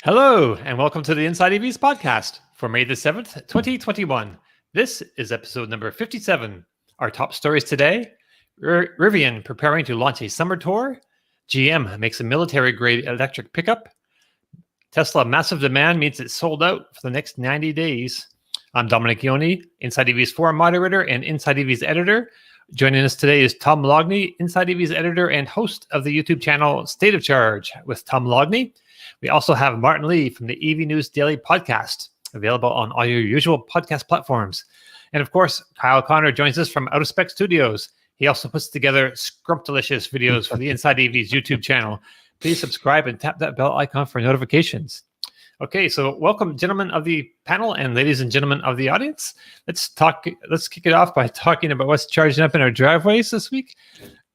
Hello, and welcome to the Inside EVs podcast for May the 7th, 2021. This is episode number 57. Our top stories today: Rivian preparing to launch a summer tour, GM makes a military-grade electric pickup, Tesla massive demand means it's sold out for the next 90 days. I'm Dominic Ioni, Inside EVs forum moderator and Inside EVs editor. Joining us today is Tom Logney, Inside EVs editor and host of the YouTube channel State of Charge with Tom Logney. We also have Martin Lee from the EV News Daily podcast, available on all your usual podcast platforms. And of course, Kyle Connor joins us from Out of Spec Studios. He also puts together scrumptious videos for the Inside EVs YouTube channel. Please subscribe and tap that bell icon for notifications. Okay, so welcome, gentlemen of the panel and ladies and gentlemen of the audience. Let's kick it off by talking about what's charging up in our driveways this week.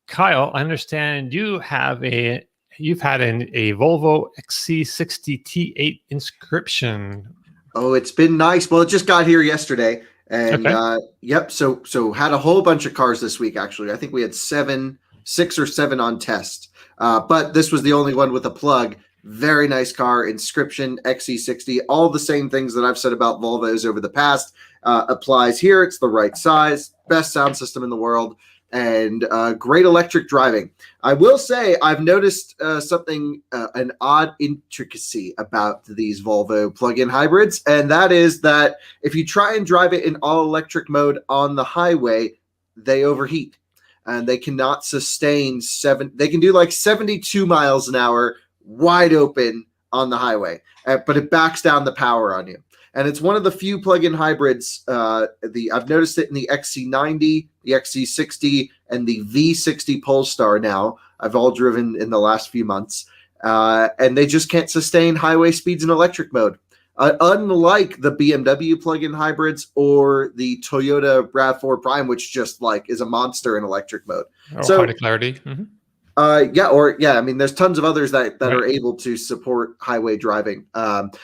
Kyle, I understand you've had a Volvo XC60 T8 Inscription. Oh, it's been nice. Well, it just got here yesterday, and yep. So had a whole bunch of cars this week. Actually, I think we had 6 or 7 on test, but this was the only one with a plug. Very nice car, Inscription XC60. All the same things that I've said about Volvos over the past applies here. It's the right size, best sound system in the world, and great electric driving. I will say I've noticed an odd intricacy about these Volvo plug-in hybrids, and that is that if you try and drive it in all-electric mode on the highway, they overheat, and they cannot sustain they can do like 72 miles an hour wide open on the highway, but it backs down the power on you. And it's one of the few plug-in hybrids. I've noticed it in the XC90, the XC60, and the V60 Polestar now. I've all driven in the last few months. And they just can't sustain highway speeds in electric mode. Unlike the BMW plug-in hybrids or the Toyota RAV4 Prime, which just is a monster in electric mode. So high clarity. Mm-hmm. I mean, there's tons of others that right. are able to support highway driving,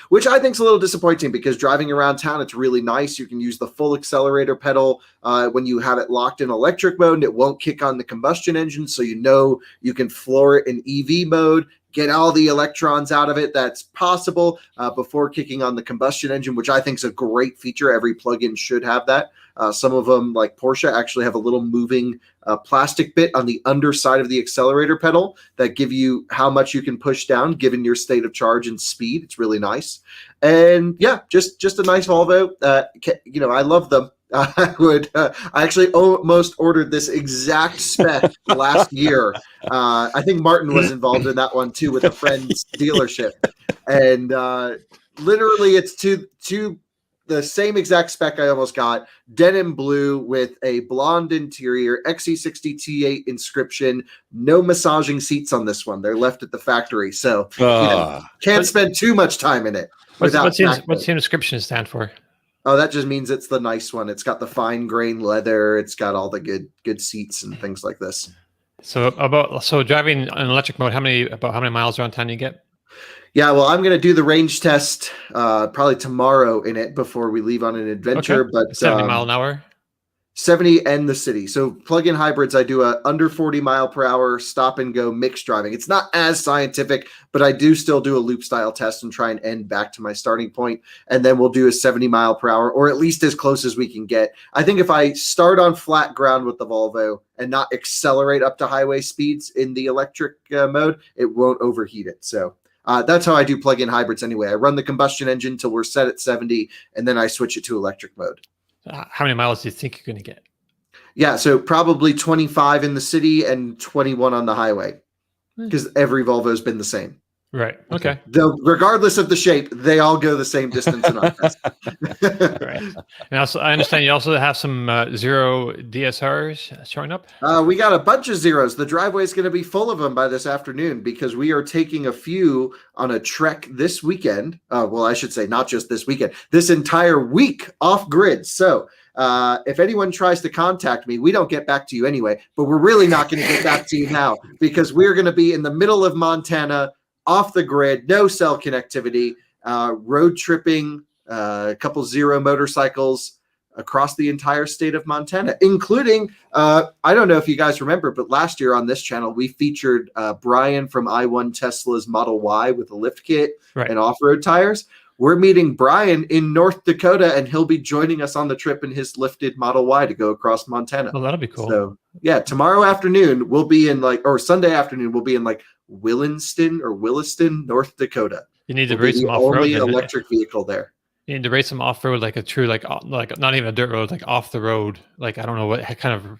which I think is a little disappointing because driving around town, it's really nice. You can use the full accelerator pedal when you have it locked in electric mode, and it won't kick on the combustion engine. So you can floor it in EV mode, get all the electrons out of it that's possible before kicking on the combustion engine, which I think is a great feature. Every plug-in should have that. Some of them, like Porsche, actually have a little moving plastic bit on the underside of the accelerator pedal that give you how much you can push down given your state of charge and speed. It's really nice. And yeah, just a nice Volvo. I love them. I actually almost ordered this exact spec last year. I think Martin was involved in that one too with a friend's dealership. And literally it's two the same exact spec I almost got, denim blue with a blonde interior, XC60 T8 Inscription, no massaging seats on this one. They're left at the factory. So can't spend too much time in it. What's the inscription stand for? Oh, that just means it's the nice one. It's got the fine grain leather. It's got all the good seats and things like this. So driving in electric mode, how many miles around town you get? Yeah, well, I'm going to do the range test probably tomorrow in it before we leave on an adventure. Okay. But 70 mile an hour? 70 and the city. So plug-in hybrids, I do a under 40 mile per hour stop and go mixed driving. It's not as scientific, but I do still do a loop style test and try and end back to my starting point. And then we'll do a 70 mile per hour, or at least as close as we can get. I think if I start on flat ground with the Volvo and not accelerate up to highway speeds in the electric mode, it won't overheat it. So that's how I do plug-in hybrids anyway. I run the combustion engine till we're set at 70, and then I switch it to electric mode. How many miles do you think you're going to get? Yeah, so probably 25 in the city and 21 on the highway, because every Volvo's been the same. Right. Okay. Though, regardless of the shape, they all go the same distance in our test. Right. And also, I understand you also have some zero DSRs showing up. We got a bunch of zeros. The driveway is going to be full of them by this afternoon because we are taking a few on a trek this weekend. Well, I should say not just this weekend, this entire week off grid. So if anyone tries to contact me, we don't get back to you anyway, but we're really not going to get back to you now because we're going to be in the middle of Montana, off the grid, no cell connectivity, road tripping, a couple zero motorcycles, across the entire state of Montana, including, I don't know if you guys remember, but last year on this channel, we featured Brian from I1 Tesla's Model Y with a lift kit and off-road tires. We're meeting Brian in North Dakota, and he'll be joining us on the trip in his lifted Model Y to go across Montana. Well, that'll be cool. So, yeah, tomorrow afternoon, we'll be in or Sunday afternoon, we'll be in Williston, North Dakota. You need to race some off-road. Only electric vehicle there. You need to race some off-road, like a true, like not even a dirt road, like off the road. Like, I don't know what kind of,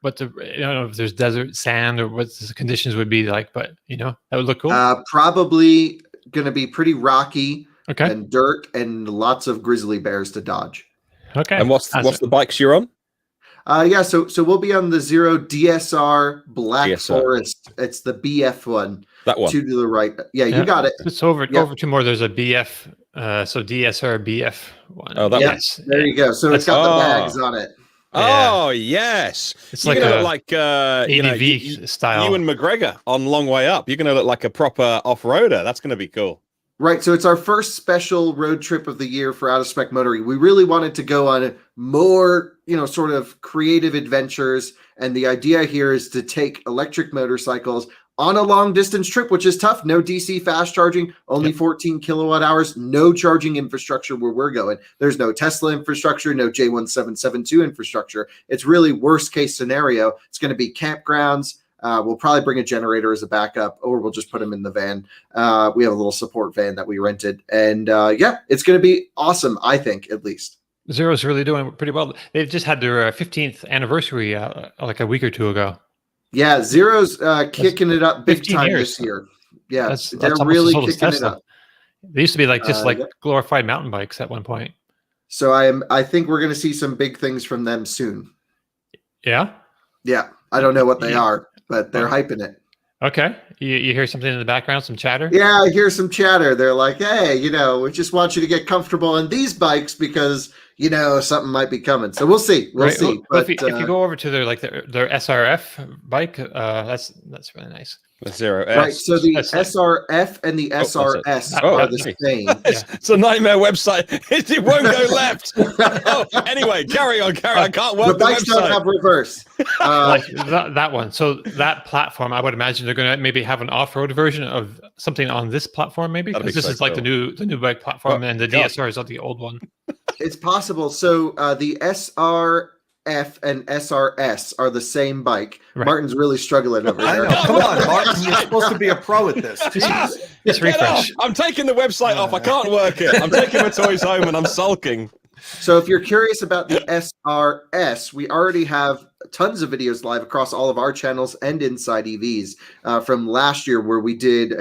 I don't know if there's desert, sand, or what the conditions would be like, but that would look cool. Probably going to be pretty rocky and dirt and lots of grizzly bears to dodge. Okay. And what's the bikes you're on? So we'll be on the Zero DSR Black Forest. It's the BF one. That one. To the right. Yeah, you got it. It's over two more. There's a BF, so DSR BF one. Oh, that one. There you go. So it's got the bags on it. Oh, yes. It's you're like like ADV style. You and McGregor on Long Way Up. You're going to look like a proper off-roader. That's going to be cool. Right. So it's our first special road trip of the year for Out of Spec Motoring. We really wanted to go on more, sort of creative adventures. And the idea here is to take electric motorcycles on a long distance trip, which is tough. No DC fast charging, only 14 kilowatt hours, no charging infrastructure where we're going. There's no Tesla infrastructure, no J1772 infrastructure. It's really worst case scenario. It's going to be campgrounds. We'll probably bring a generator as a backup, or we'll just put them in the van. We have a little support van that we rented. And it's going to be awesome, I think, at least. Zero's really doing pretty well. They've just had their 15th anniversary like a week or two ago. Yeah, Zero's kicking it up big time this year. Yeah, they're really kicking it up. They used to be like just glorified mountain bikes at one point. So I think we're going to see some big things from them soon. Yeah? Yeah. I don't know what they are, but they're hyping it. Okay. You hear something in the background, some chatter? Yeah, I hear some chatter. They're like, hey, we just want you to get comfortable on these bikes because, something might be coming. So we'll see. We'll see. But if you go over to their SRF bike, that's really nice. The Zero S. Right. So the SRF and the SRS are the same. It's a nightmare website. It won't go left. Anyway, carry on. I can't work the bikes don't have reverse. Like that one. So that platform, I would imagine they're going to maybe have an off-road version of something on this platform, maybe because this is like the new bike platform, and the DSR is not the old one. It's possible. So the SRF and SRS are the same bike. Right. Martin's really struggling over there. Come on, Martin. You're supposed to be a pro at this. Just refresh. I'm taking the website off. I can't work it. I'm taking my toys home and I'm sulking. So if you're curious about the SRS, we already have tons of videos live across all of our channels and Inside EVs from last year where we did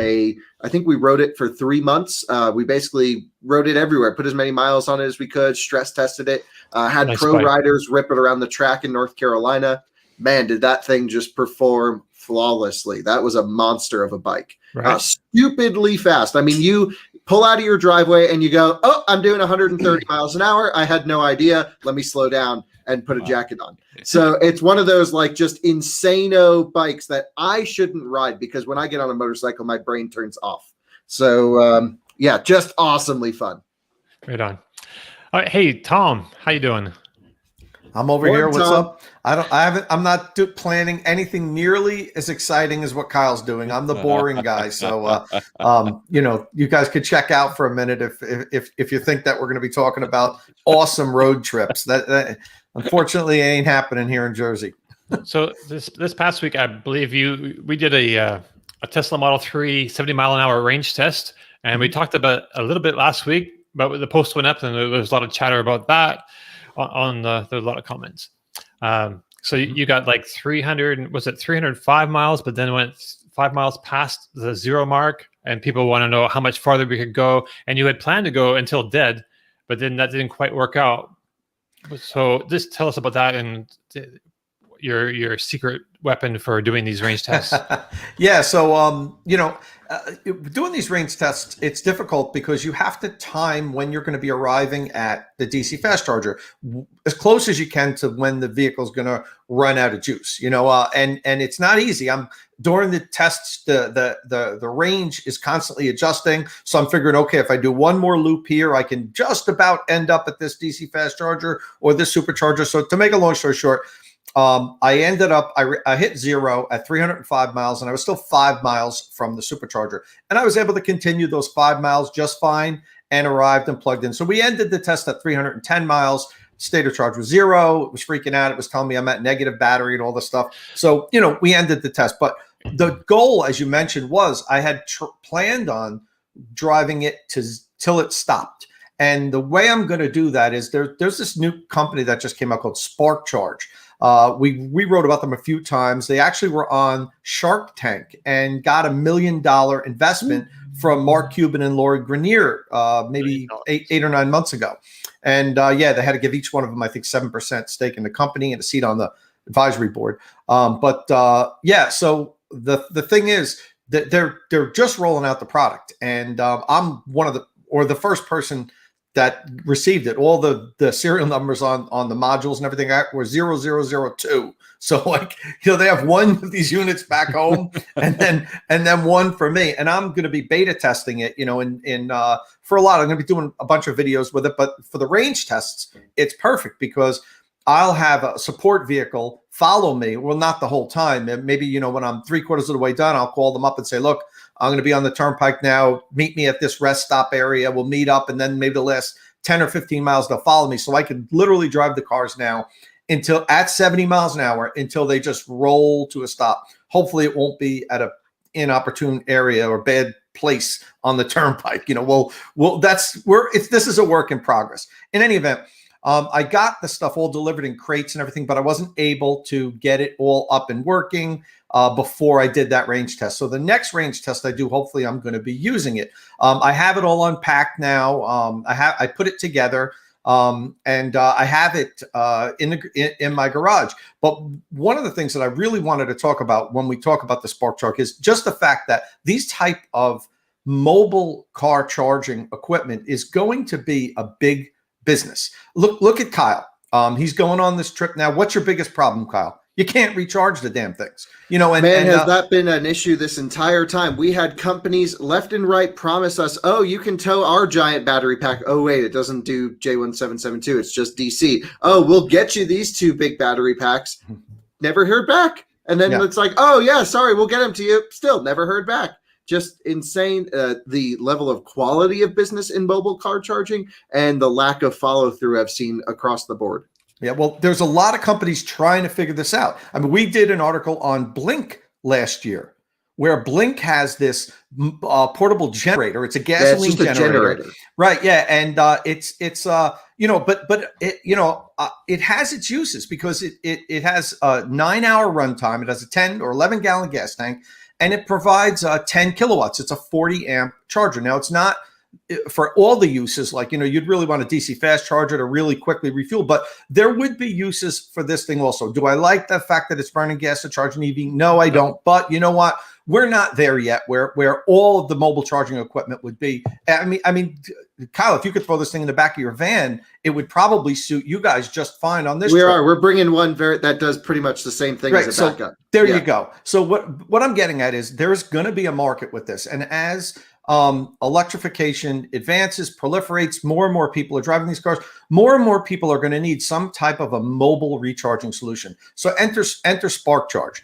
I think we rode it for 3 months. We basically rode it everywhere, put as many miles on it as we could, stress tested it, had nice pro bike. Riders rip it around the track in North Carolina. Man, did that thing just perform flawlessly. That was a monster of a bike. Right. Stupidly fast. I mean, you pull out of your driveway and you go, oh, I'm doing 130 miles an hour. I had no idea. Let me slow down and put a jacket on. So it's one of those like just insano bikes that I shouldn't ride because when I get on a motorcycle, my brain turns off. So just awesomely fun. Right on. All right, hey, Tom, how you doing? I'm over here. What's up? I'm not planning anything nearly as exciting as what Kyle's doing. I'm the boring guy. So, you guys could check out for a minute if you think that we're going to be talking about awesome road trips. That unfortunately ain't happening here in Jersey. So this past week, I believe we did a Tesla Model 3 70-mile-an-hour range test, and we talked about a little bit last week, but the post went up, and there was a lot of chatter about that. There were a lot of comments. So you got like 305 miles, but then went 5 miles past the 0 mark, and people want to know how much farther we could go. And you had planned to go until dead, but then that didn't quite work out. So just tell us about that, and your secret weapon for doing these range tests? Yeah. So, doing these range tests, it's difficult because you have to time when you're going to be arriving at the DC fast charger as close as you can to when the vehicle is going to run out of juice, and it's not easy. During the tests, the range is constantly adjusting. So I'm figuring, okay, if I do one more loop here, I can just about end up at this DC fast charger or this supercharger. So to make a long story short, I ended up, I hit 0 at 305 miles, and I was still 5 miles from the supercharger. And I was able to continue those 5 miles just fine and arrived and plugged in. So we ended the test at 310 miles. State of charge was 0. It was freaking out. It was telling me I'm at negative battery and all this stuff. So, we ended the test. But the goal, as you mentioned, was I had planned on driving it till it stopped. And the way I'm going to do that is there's this new company that just came out called Spark Charge. We wrote about them a few times. They actually were on Shark Tank and got $1 million investment from Mark Cuban and Lori Grenier maybe eight or 9 months ago. And they had to give each one of them, I think, 7% stake in the company and a seat on the advisory board. So the thing is that they're just rolling out the product, and I'm the first person that received it. All the serial numbers on the modules and everything were 0002. So they have one of these units back home and then one for me. And I'm going to be beta testing it, for a lot. I'm going to be doing a bunch of videos with it, but for the range tests, it's perfect because I'll have a support vehicle follow me. Well, not the whole time. And maybe, when I'm 3/4 of the way done, I'll call them up and say, look, I'm going to be on the turnpike now. Meet me at this rest stop area. We'll meet up. And then maybe the last 10 or 15 miles, they'll follow me. So I can literally drive the cars now until at 70 miles an hour until they just roll to a stop. Hopefully it won't be at a inopportune area or bad place on the turnpike. This is a work in progress. In any event, I got the stuff all delivered in crates and everything, but I wasn't able to get it all up and working before I did that range test. So the next range test I do, hopefully I'm going to be using it. I have it all unpacked now. I put it together and I have it in my garage. But one of the things that I really wanted to talk about when we talk about the Spark Truck is just the fact that these type of mobile car charging equipment is going to be a big business. Look at Kyle. He's going on this trip now. What's your biggest problem, Kyle? You can't recharge the damn things. Has that been an issue this entire time? We had companies left and right promise us, oh, you can tow our giant battery pack. Oh, wait, it doesn't do J1772. It's just DC. Oh, we'll get you these 2 big battery packs. Never heard back. And then it's like, oh, yeah, sorry, we'll get them to you. Still never heard back. Just insane, the level of quality of business in mobile car charging and the lack of follow through I've seen across the board. Yeah, well, there's a lot of companies trying to figure this out. I mean, we did an article on Blink last year where Blink has this portable generator. It's a gasoline generator. Right, yeah, and it has its uses because it has a 9-hour runtime. It has a 10 or 11 gallon gas tank, and it provides 10 kilowatts. It's a 40 amp charger. Now, it's not for all the uses, like, you'd really want a DC fast charger to really quickly refuel, but there would be uses for this thing also. Do I like the fact that it's burning gas to charge an EV? No, I don't. But you know what? We're not there yet where all of the mobile charging equipment would be. I mean, Kyle, if you could throw this thing in the back of your van, it would probably suit you guys just fine on this. We're bringing one that does pretty much the same thing as a backup. There you go. So what I'm getting at is there's going to be a market with this. And as electrification advances, proliferates, more and more people are driving these cars, more and more people are going to need some type of a mobile recharging solution. So enter Spark Charge.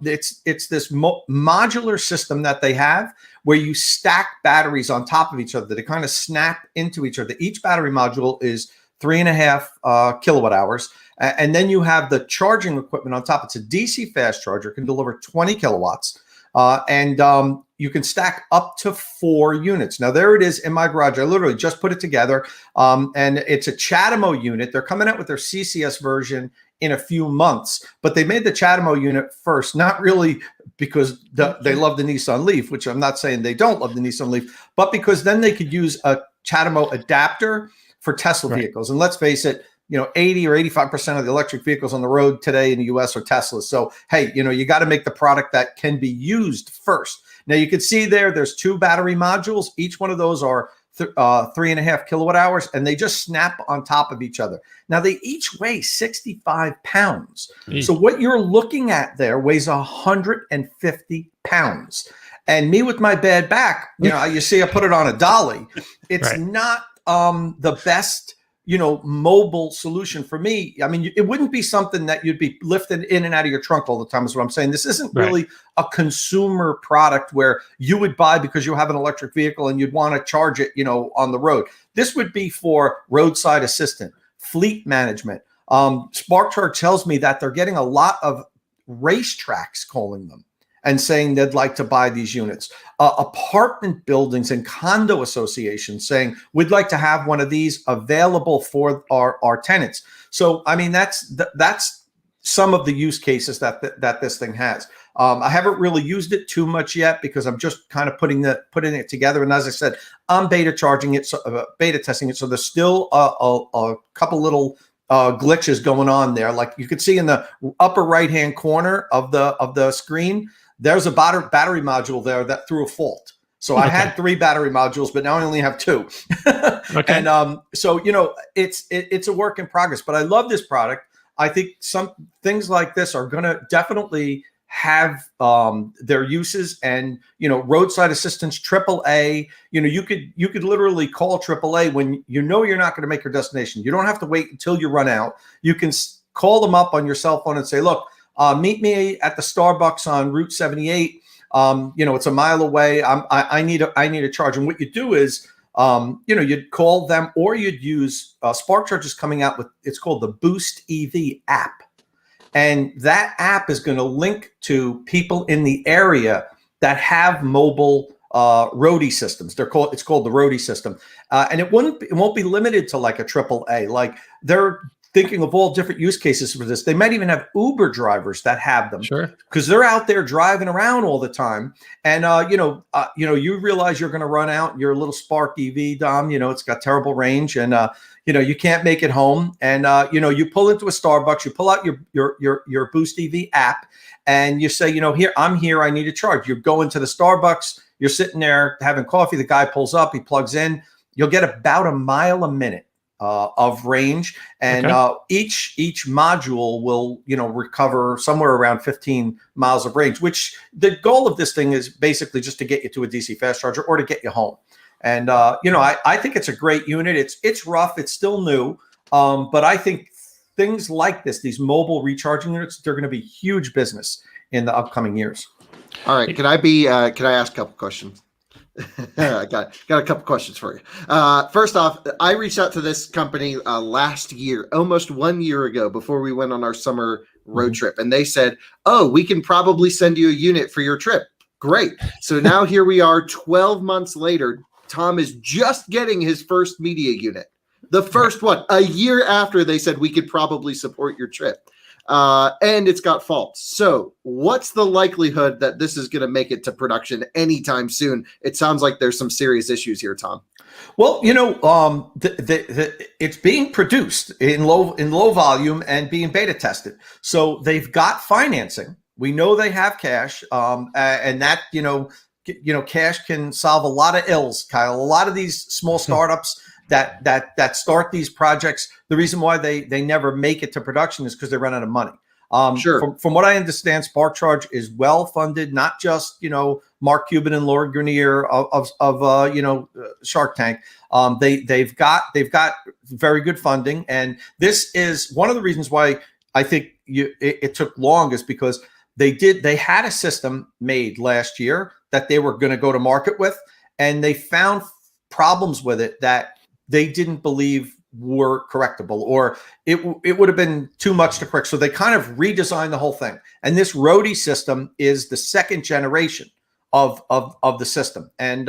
It's this modular system that they have where you stack batteries on top of each other. They kind of snap into each other. Each battery module is 3.5 kilowatt hours. And then you have the charging equipment on top. It's a DC fast charger, can deliver 20 kilowatts. You can stack up to 4 units. Now, there it is in my garage. I literally just put it together. And it's a CHAdeMO unit. They're coming out with their CCS version in a few months, but they made the CHAdeMO unit first, not really because they love the Nissan Leaf, which I'm not saying they don't love the Nissan Leaf, but because then they could use a CHAdeMO adapter for Tesla vehicles. And let's face it, 80 or 85% of the electric vehicles on the road today in the US are Teslas. So, hey, you got to make the product that can be used first. Now you can see there's 2 battery modules. Each one of those are 3.5 kilowatt hours, and they just snap on top of each other. Now they each weigh 65 pounds. So what you're looking at there weighs 150 pounds. And me with my bad back, you see I put it on a dolly. It's not the best mobile solution for me. I mean, it wouldn't be something that you'd be lifting in and out of your trunk all the time is what I'm saying. This isn't really a consumer product where you would buy because you have an electric vehicle and you'd want to charge it, on the road. This would be for roadside assistant, fleet management. SparkCharge tells me that they're getting a lot of racetracks calling them and saying they'd like to buy these units. Apartment buildings and condo associations saying, we'd like to have one of these available for our tenants. So, I mean, that's some of the use cases that this thing has. I haven't really used it too much yet because I'm just kind of putting it together. And as I said, I'm beta testing it. So there's still a couple little glitches going on there. Like you could see in the upper right-hand corner of the screen, there's a battery module there that threw a fault. So I had 3 battery modules, but now I only have 2. And so it's a work in progress. But I love this product. I think some things like this are going to definitely have their uses, and roadside assistance, AAA. You could literally call AAA when you're not going to make your destination. You don't have to wait until you run out. You can call them up on your cell phone and say, look, meet me at the Starbucks on Route 78. It's a mile away. I need a charge. And what you do is, you'd call them, or you'd use SparkCharge is coming out with, it's called the Boost EV app. And that app is going to link to people in the area that have mobile roadie systems. It's called the roadie system. And it won't be limited to like a AAA. Like they're thinking of all different use cases for this. They might even have Uber drivers that have them, because they're out there driving around all the time. And you realize you're going to run out your little Spark EV, Dom. It's got terrible range, and you can't make it home. And you pull into a Starbucks, you pull out your Boost EV app, and you say, here I'm here, I need a charge. You go into the Starbucks, you're sitting there having coffee. The guy pulls up, he plugs in. You'll get about a mile a minute of range, and each module will recover somewhere around 15 miles of range, which the goal of this thing is basically just to get you to a DC fast charger or to get you home. And I think it's a great unit. It's rough, it's still new, but I think things like this, these mobile recharging units, they're going to be huge business in the upcoming years. All right, can I ask a couple questions? I got a couple questions for you. First off, I reached out to this company last year, almost 1 year ago, before we went on our summer road trip, and they said, "Oh, we can probably send you a unit for your trip." Great. So now here we are, 12 months later. Tom is just getting his first media unit, the first one, a year after they said we could probably support your trip. And it's got faults. So what's the likelihood that this is going to make it to production anytime soon? It sounds like there's some serious issues here, Tom. Well, it's being produced in low volume and being beta tested. So they've got financing. We know they have cash, and that, cash can solve a lot of ills, Kyle. A lot of these small startups that start these projects, the reason why they never make it to production is because they run out of money. From what I understand, SparkCharge is well funded, not just Mark Cuban and Laura Grenier of Shark Tank. They've got very good funding, and this is one of the reasons why I think it took long, is because they had a system made last year that they were going to go to market with, and they found problems with it that they didn't believe were correctable, or it would have been too much to correct. So they kind of redesigned the whole thing. And this roadie system is the second generation of the system. And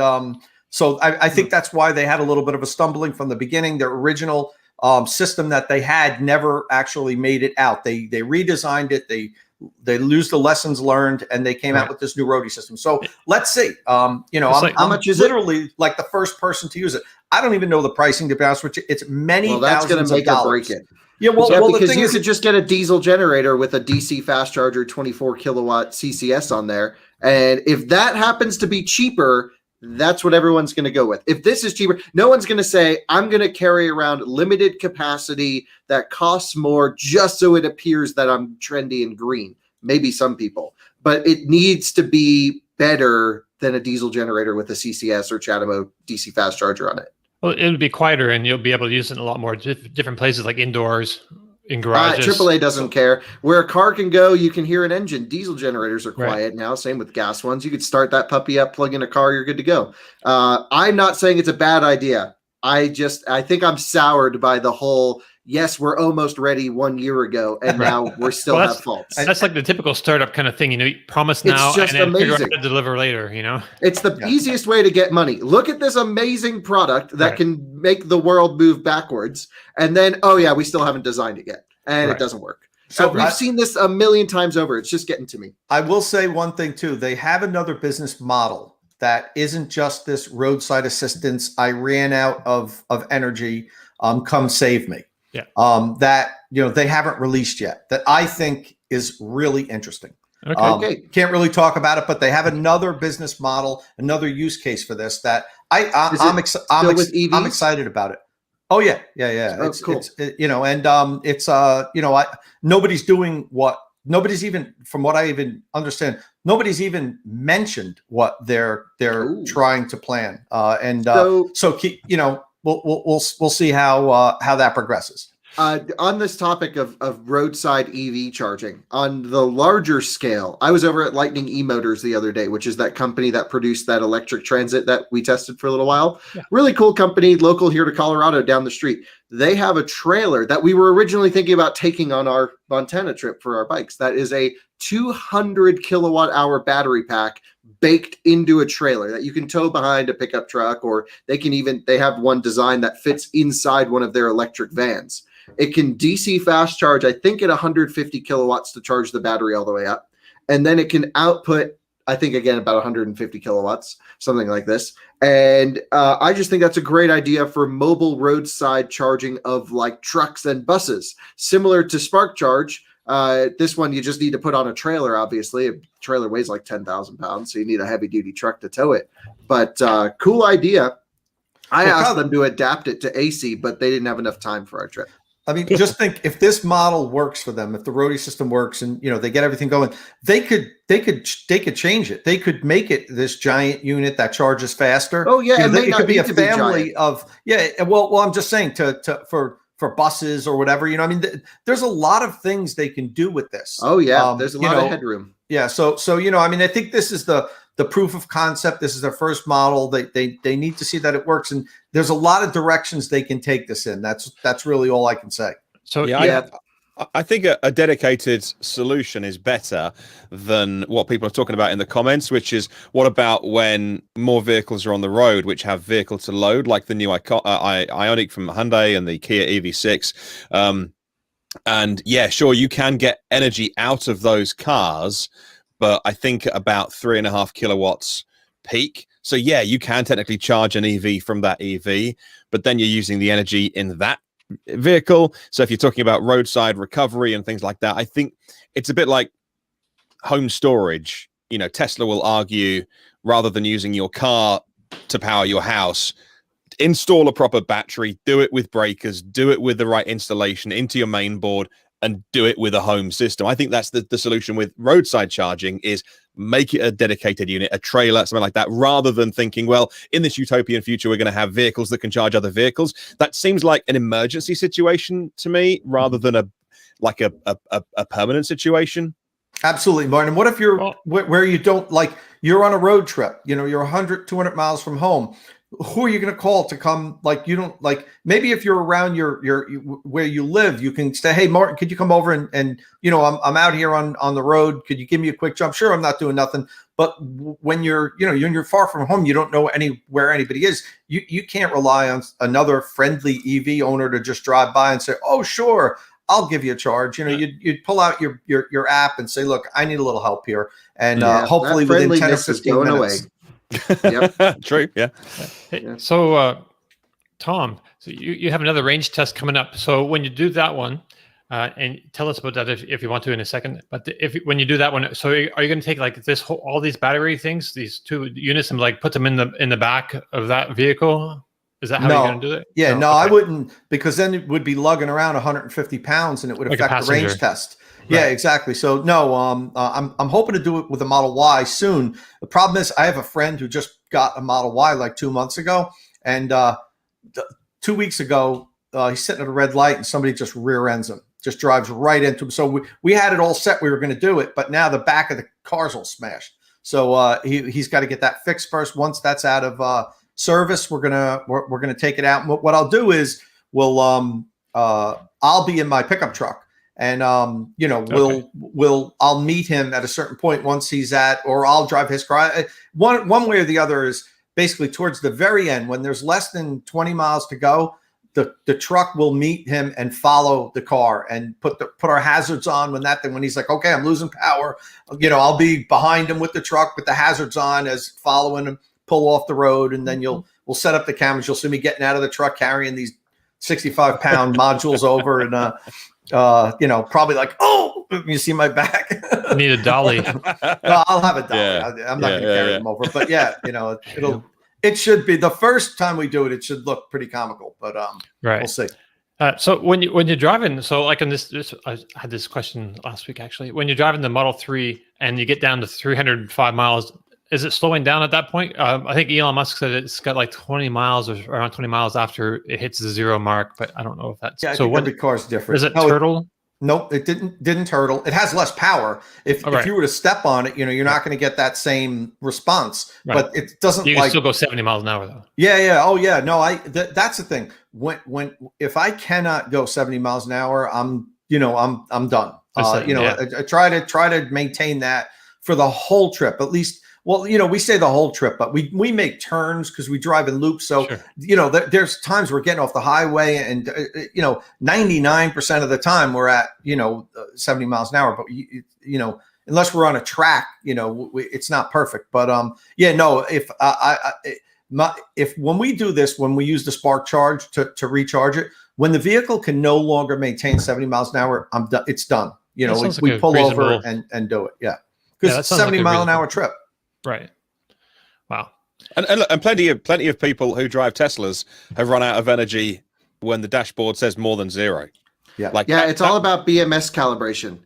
so I think that's why they had a little bit of a stumbling from the beginning. Their original system that they had never actually made it out. They redesigned it. They lose the lessons learned, and they came out with this new roadie system. So let's see. I'm literally like the first person to use it. I don't even know the pricing, to be honest with you. It's many thousands of dollars. That's going to make or break it. Yeah, well, Yeah, the because thing you is, could just get a diesel generator with a DC fast charger 24 kilowatt CCS on there. And if that happens to be cheaper, that's what everyone's going to go with. If this is cheaper, no one's going to say, I'm going to carry around limited capacity that costs more just so it appears that I'm trendy and green. Maybe some people, but it needs to be better than a diesel generator with a CCS or CHAdeMO DC fast charger on it. Well, it'll be quieter, and you'll be able to use it in a lot more different places, like indoors, in garages. AAA doesn't care. Where a car can go, you can hear an engine. Diesel generators are quiet now. Same with gas ones. You could start that puppy up, plug in a car, you're good to go. I'm not saying it's a bad idea. I think I'm soured by the whole, yes, we're almost ready 1 year ago, and now we're still have faults. That's like the typical startup kind of thing. You promise now it's just and then amazing. figure out how to deliver later, It's the easiest way to get money. Look at this amazing product that can make the world move backwards, and then, oh yeah, we still haven't designed it yet, and it doesn't work. So we've seen this a million times over. It's just getting to me. I will say one thing too. They have another business model that isn't just this roadside assistance. I ran out of energy. Come save me. Yeah. That they haven't released yet. That I think is really interesting. Okay. Can't really talk about it, but they have another business model, another use case for this that I'm excited about it. Oh yeah. Oh, it's cool. Nobody's even, from what I even understand, nobody's even mentioned what they're trying to plan. So keep, we'll see how that progresses. On this topic of roadside EV charging, on the larger scale, I was over at Lightning E-Motors the other day, which is that company that produced that electric transit that we tested for a little while. Yeah. Really cool company, local here to Colorado down the street. They have a trailer that we were originally thinking about taking on our Montana trip for our bikes. That is a 200 kilowatt hour battery pack baked into a trailer that you can tow behind a pickup truck, or they have one design that fits inside one of their electric vans. It can DC fast charge, I think, at 150 kilowatts to charge the battery all the way up. And then it can output, I think, again, about 150 kilowatts, something like this. And I just think that's a great idea for mobile roadside charging of like trucks and buses, similar to Spark Charge. This one, you just need to put on a trailer, obviously. A trailer weighs like 10,000 pounds, so you need a heavy-duty truck to tow it. But cool idea. I asked them to adapt it to AC, but they didn't have enough time for our trip. I mean, just think, if this model works for them, if the roadie system works, and they get everything going, they could change it. They could make it this giant unit that charges faster. Oh yeah, it could be a family of Well, I'm just saying for buses or whatever. There's a lot of things they can do with this. Oh yeah, there's a lot of headroom. Yeah, so I think this is the proof of concept. This is their first model. They need to see that it works, and there's a lot of directions they can take this in. That's really all I can say. So I think a dedicated solution is better than what people are talking about in the comments, which is, what about when more vehicles are on the road which have vehicle to load, like the new Ioniq from Hyundai and the Kia EV6. And yeah, sure, you can get energy out of those cars, but I think about 3.5 kilowatts peak. So yeah, you can technically charge an EV from that EV, but then you're using the energy in that vehicle. So if you're talking about roadside recovery and things like that, I think it's a bit like home storage. Tesla will argue, rather than using your car to power your house, install a proper battery, do it with breakers, do it with the right installation into your main board, and do it with a home system. I think that's the solution with roadside charging, is make it a dedicated unit, a trailer, something like that, rather than thinking, well, in this utopian future, we're going to have vehicles that can charge other vehicles. That seems like an emergency situation to me, rather than a permanent situation. Absolutely, Martin. What if you're where you don't, you're on a road trip, you're 100, 200 miles from home. Who are you going to call to come? Maybe if you're around your where you live, you can say, hey, Martin, could you come over and I'm out here on the road. Could you give me a quick jump? Sure, I'm not doing nothing. But when you're far from home, you don't know where anybody is. You can't rely on another friendly EV owner to just drive by and say, oh, sure, I'll give you a charge. You'd pull out your app and say, look, I need a little help here. And hopefully within 10 or 15 minutes. Yep. True. Yeah. So Tom, so you have another range test coming up. So when you do that one, And tell us about that if you want to in a second. But when you do that one, so are you going to take like all these battery things, these 2 units, and like put them in the back of that vehicle? Is that how you're going to do it? Yeah, no, okay. I wouldn't, because then it would be lugging around 150 pounds and it would like affect the range test. Right. Yeah, exactly. So no, I'm hoping to do it with a Model Y soon. The problem is I have a friend who just got a Model Y like 2 months ago, and 2 weeks ago he's sitting at a red light and somebody just rear ends him. Just drives right into him. So we had it all set. We were going to do it, but now the back of the car's all smashed. So he's got to get that fixed first. Once that's out of service, we're gonna take it out. And what I'll do is I'll be in my pickup truck, and I'll meet him at a certain point once he's or I'll drive his car. One way or the other is basically towards the very end when there's less than 20 miles to go. The truck will meet him and follow the car and put our hazards on when he's like, okay, I'm losing power. I'll be behind him with the truck with the hazards on as following him, pull off the road. And then we'll set up the cameras. You'll see me getting out of the truck, carrying these 65-pound modules over and, probably like, oh, you see my back. I need a dolly. No, I'll have a dolly. Yeah. I'm not going to carry them over, but it should be the first time we do it. It should look pretty comical, but we'll see. So when you're driving, so like in this, I had this question last week actually. When you're driving the Model 3 and you get down to 305 miles, is it slowing down at that point? I think Elon Musk said it's got like 20 miles or around 20 miles after it hits the 0 mark, but I don't know if that's so. When the car's different, does it turtle? Nope, it didn't turtle. It has less power. If you were to step on it, you're not going to get that same response. Right. But it doesn't. You can still go 70 miles an hour though. Yeah. Oh yeah. No, that's the thing. If I cannot go 70 miles an hour, I'm done. I try to maintain that for the whole trip, at least. Well, we say the whole trip, but we make turns because we drive in loops. So, sure. There's times we're getting off the highway and, 99% of the time we're at, 70 miles an hour. But, unless we're on a track, it's not perfect. But, if when we do this, when we use the spark charge to recharge it, when the vehicle can no longer maintain 70 miles an hour, I'm done. It's done. We pull over and do it. Yeah. Because it's 70 mile an hour trip. Right. Wow. And plenty of people who drive Teslas have run out of energy when the dashboard says more than 0. Yeah. It's all about BMS calibration.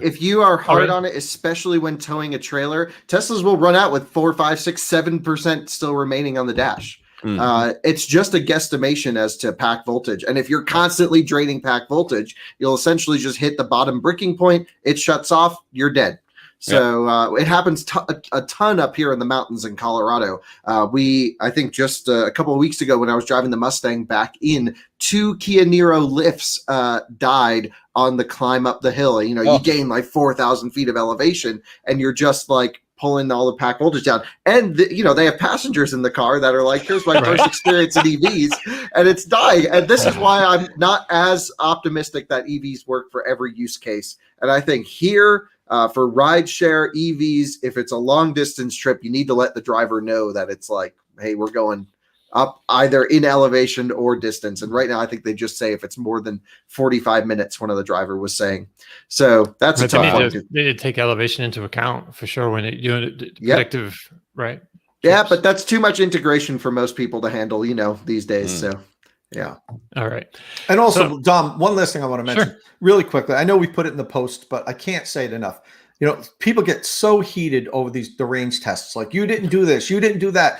If you are hard on it, especially when towing a trailer, Teslas will run out with 4, 5, 6, 7% still remaining on the dash. It's just a guesstimation as to pack voltage. And if you're constantly draining pack voltage, you'll essentially just hit the bottom breaking point. It shuts off. You're dead. So it happens a ton up here in the mountains in Colorado. I think just a couple of weeks ago when I was driving the Mustang back in, 2 Kia Niro lifts died on the climb up the hill. You gain like 4,000 feet of elevation and you're just like pulling all the pack voltage down. And, they have passengers in the car that are like, here's my first experience in EVs and it's dying. And this is why I'm not as optimistic that EVs work for every use case. And I think here, for rideshare EVs, if it's a long distance trip, you need to let the driver know that it's like, hey, we're going up either in elevation or distance. And right now, I think they just say if it's more than 45 minutes, one of the driver was saying. So that's a tough one. They need to take elevation into account for sure when predictive, right? Yeah, but that's too much integration for most people to handle, these days. So. Yeah. All right. And also, Dom, one last thing I want to mention really quickly. I know we put it in the post, but I can't say it enough. People get so heated over the range tests. Like, you didn't do this, you didn't do that.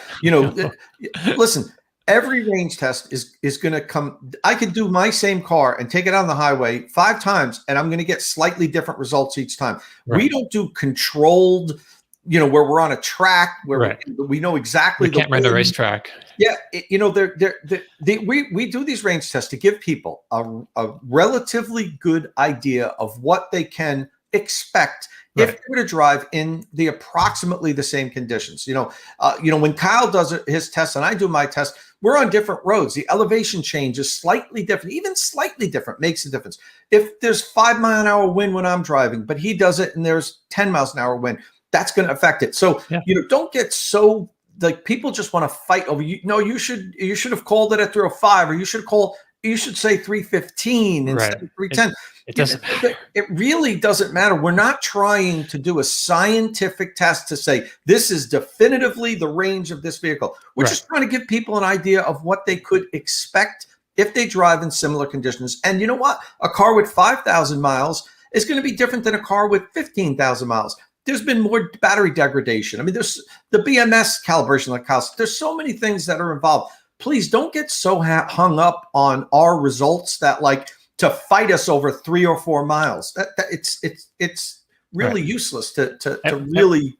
Listen, every range test is going to come. I could do my same car and take it on the highway 5 times, and I'm going to get slightly different results each time. Right. We don't do controlled, where we're on a track where we know exactly. We can't run the racetrack. Yeah, we do these range tests to give people a relatively good idea of what they can expect if they were to drive in the approximately the same conditions. When Kyle does his test and I do my test, we're on different roads. The elevation change is slightly different, even slightly different makes a difference. If there's 5 mile an hour wind when I'm driving, but he does it and there's 10 miles an hour wind, that's going to affect it. So, don't get so like people just want to fight over you. No, you should have called it at 305 or you should call. you should say 315 instead of 310. It doesn't matter. It really doesn't matter. We're not trying to do a scientific test to say this is definitively the range of this vehicle. We're just trying to give people an idea of what they could expect if they drive in similar conditions. And you know what? A car with 5,000 miles is going to be different than a car with 15,000 miles. There's been more battery degradation. I mean, there's the BMS calibration, like Kyle said. There's so many things that are involved. Please don't get so hung up on our results that like to fight us over 3 or 4 miles. It's really useless to really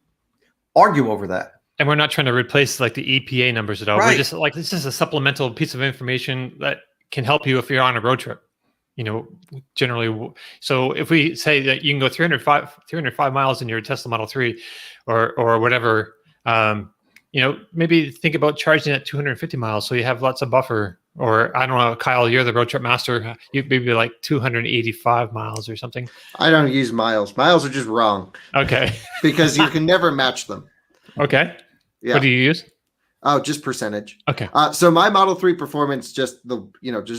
argue over that. And we're not trying to replace like the EPA numbers at all. We're just like, this is a supplemental piece of information that can help you if you're on a road trip. You know, generally, so if we say that you can go 305 miles in your Tesla Model 3 or whatever, you know, maybe think about charging at 250 miles so you have lots of buffer. Or I don't know, Kyle, you're the road trip master. You maybe like 285 miles or something. I don't use miles. Miles are just wrong. Okay. Because you can never match them. Okay. Yeah. What do you use? Oh, just percentage. Okay. So my Model 3 performance, just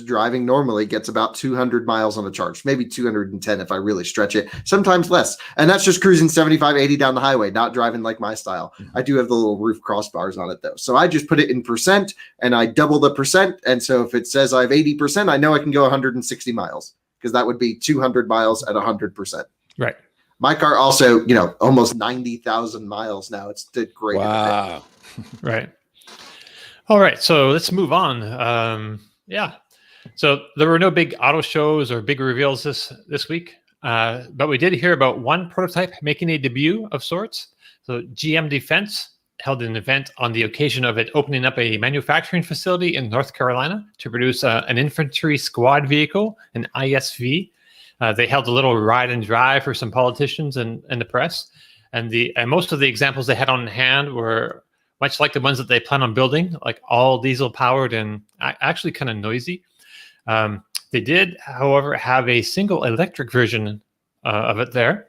driving normally gets about 200 miles on a charge, maybe 210 if I really stretch it, sometimes less. And that's just cruising 75, 80 down the highway, not driving like my style. I do have the little roof crossbars on it though. So I just put it in percent and I double the percent. And so if it says I have 80%, I know I can go 160 miles because that would be 200 miles at 100%. Right. My car also, almost 90,000 miles now. It's did great. Wow. Right. All right, so let's move on. So there were no big auto shows or big reveals this week, but we did hear about one prototype making a debut of sorts. So GM Defense held an event on the occasion of it opening up a manufacturing facility in North Carolina to produce an infantry squad vehicle, an ISV. They held a little ride and drive for some politicians and the press, and most of the examples they had on hand were much like the ones that they plan on building, like all diesel powered and actually kind of noisy. They did, however, have a single electric version of it there,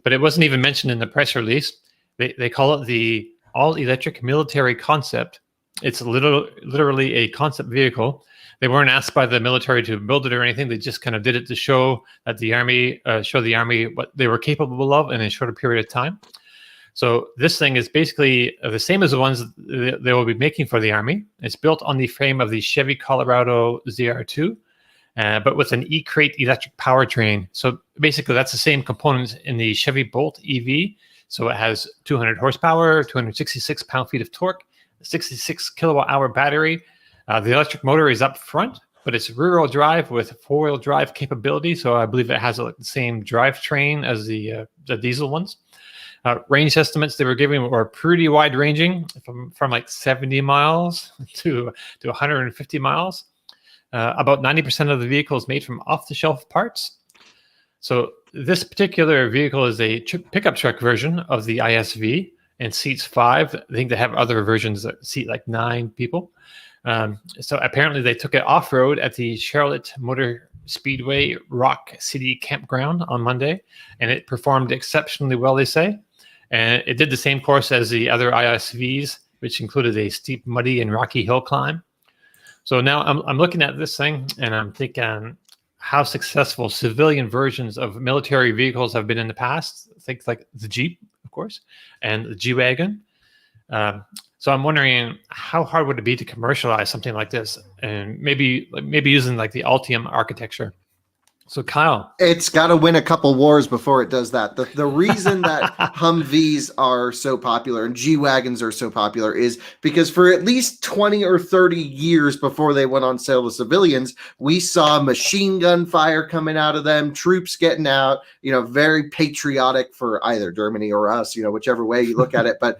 but it wasn't even mentioned in the press release. They call it the all-electric military concept. It's literally a concept vehicle. They weren't asked by the military to build it or anything. They just kind of did it to show that the army, what they were capable of in a shorter period of time. So this thing is basically the same as the ones they will be making for the Army. It's built on the frame of the Chevy Colorado ZR2, but with an E-Crate electric powertrain. So basically that's the same components in the Chevy Bolt EV. So it has 200 horsepower, 266 pound-feet of torque, 66 kilowatt-hour battery. The electric motor is up front, but it's rear-wheel drive with four-wheel drive capability. So I believe it has the same drivetrain as the diesel ones. Range estimates they were giving were pretty wide ranging from like 70 miles to 150 miles. About 90% of the vehicle is made from off-the-shelf parts. So this particular vehicle is a pickup truck version of the ISV and seats 5. I think they have other versions that seat like 9 people. So apparently they took it off-road at the Charlotte Motor Speedway Rock City Campground on Monday, and it performed exceptionally well, they say. And it did the same course as the other ISVs, which included a steep, muddy, and rocky hill climb. So now I'm looking at this thing, and I'm thinking how successful civilian versions of military vehicles have been in the past. Think like the Jeep, of course, and the G-Wagon. So I'm wondering how hard would it be to commercialize something like this, and maybe using like the Altium architecture. So Kyle, it's got to win a couple wars before it does that. The reason that Humvees are so popular and G-Wagons are so popular is because for at least 20 or 30 years before they went on sale to civilians, we saw machine gun fire coming out of them, troops getting out, very patriotic for either Germany or us, whichever way you look at it. But,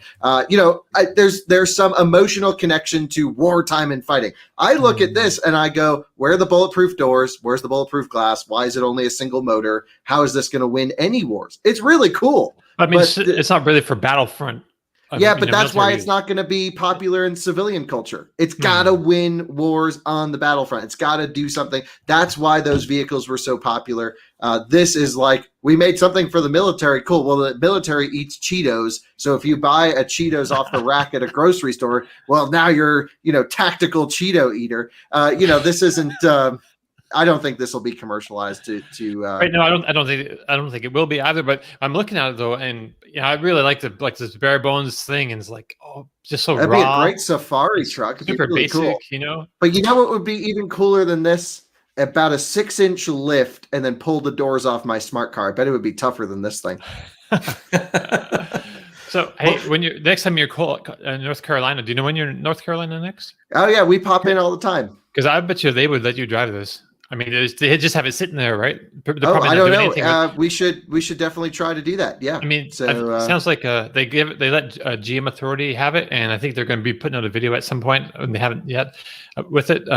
there's some emotional connection to wartime and fighting. I look at this and I go, where are the bulletproof doors? Where's the bulletproof glass? Why is it only a single motor? How is this going to win any wars? It's really cool. I mean, it's not really for battlefront. But that's why it's not going to be popular in civilian culture. It's got to win wars on the battlefront. It's got to do something. That's why those vehicles were so popular. This is like, we made something for the military. Cool. Well, the military eats Cheetos. So if you buy a Cheetos off the rack at a grocery store, well, now you're, tactical Cheeto eater. This isn't, I don't think this will be commercialized to right. No, I don't think it will be either. But I'm looking at it though, and I really like this bare bones thing, and it's like, just so that'd raw. be a great safari truck. It'd Super be really basic, cool. But you know what would be even cooler than this? About a 6-inch lift, and then pull the doors off my smart car. I bet it would be tougher than this thing. So, hey, when you're next time you're in North Carolina, do you know when you're in North Carolina next? Oh yeah, we pop in all the time. Because I bet you they would let you drive this. I mean, they just have it sitting there, right? I don't know. We should definitely try to do that. Yeah. I mean, so it sounds like they let GM Authority have it, and I think they're going to be putting out a video at some point, and they haven't yet with it.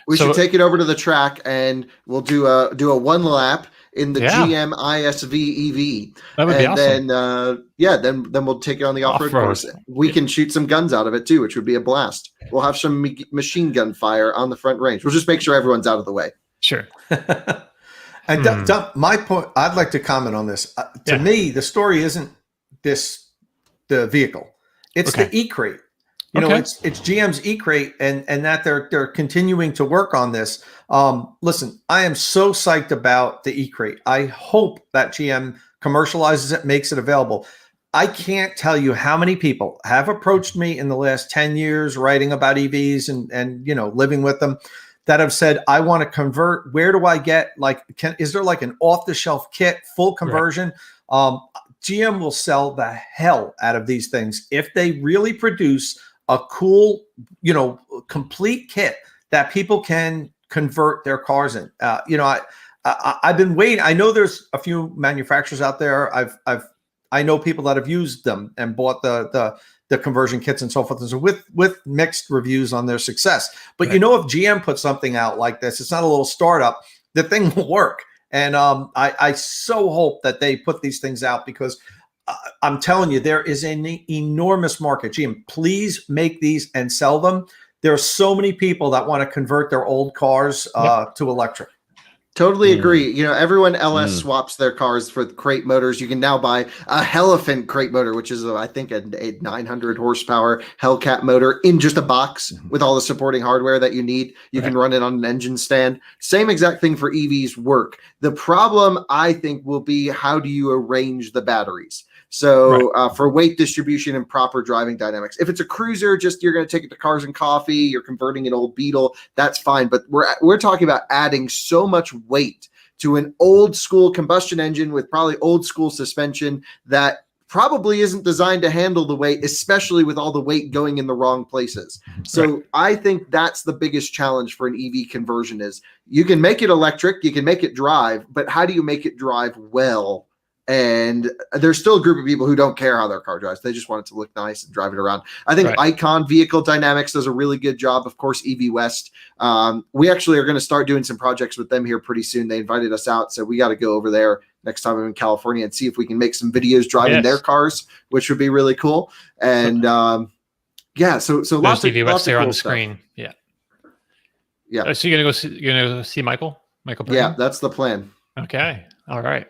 We should take it over to the track, and we'll do a 1 lap in the GM ISV EV. That would be awesome. Then we'll take it on the off-road course. We can shoot some guns out of it too, which would be a blast. We'll have some machine gun fire on the front range. We'll just make sure everyone's out of the way. Sure. And my point, I'd like to comment on this. To me, the story isn't the vehicle. It's the E-Crate. You know, it's GM's E-Crate, and that they're continuing to work on this. Listen, I am so psyched about the E-Crate. I hope that GM commercializes it, makes it available. I can't tell you how many people have approached me in the last 10 years writing about EVs and living with them that have said, I want to convert. Where do I get, is there like an off-the-shelf kit, full conversion? Right. GM will sell the hell out of these things if they really produce a cool, complete kit that people can convert their cars in. I've been waiting. I know there's a few manufacturers out there. I know people that have used them and bought the conversion kits and so forth, and so with mixed reviews on their success. But if GM puts something out like this, it's not a little startup. The thing will work, and I so hope that they put these things out because I'm telling you, there is an enormous market. GM, please make these and sell them. There are so many people that want to convert their old cars to electric. Totally agree. Everyone LS swaps their cars for crate motors. You can now buy a Hellefant crate motor, which is, I think, a 900 horsepower Hellcat motor in just a box with all the supporting hardware that you need. You can run it on an engine stand. Same exact thing for EVs work. The problem, I think, will be how do you arrange the batteries? So for weight distribution and proper driving dynamics, if it's a cruiser, you're going to take it to Cars and Coffee, you're converting an old Beetle, that's fine. But we're talking about adding so much weight to an old school combustion engine with probably old school suspension that probably isn't designed to handle the weight, especially with all the weight going in the wrong places. So I think that's the biggest challenge for an EV conversion is you can make it electric, you can make it drive, but how do you make it drive well? And there's still a group of people who don't care how their car drives. They just want it to look nice and drive it around. I think Icon Vehicle Dynamics does a really good job. Of course, EV West. We actually are going to start doing some projects with them here pretty soon. They invited us out, so we got to go over there next time I'm in California and see if we can make some videos driving their cars, which would be really cool. And so lots of EV West there cool on the stuff. screen. Yeah. So you're gonna go see Michael? Yeah, that's the plan. Okay. All right.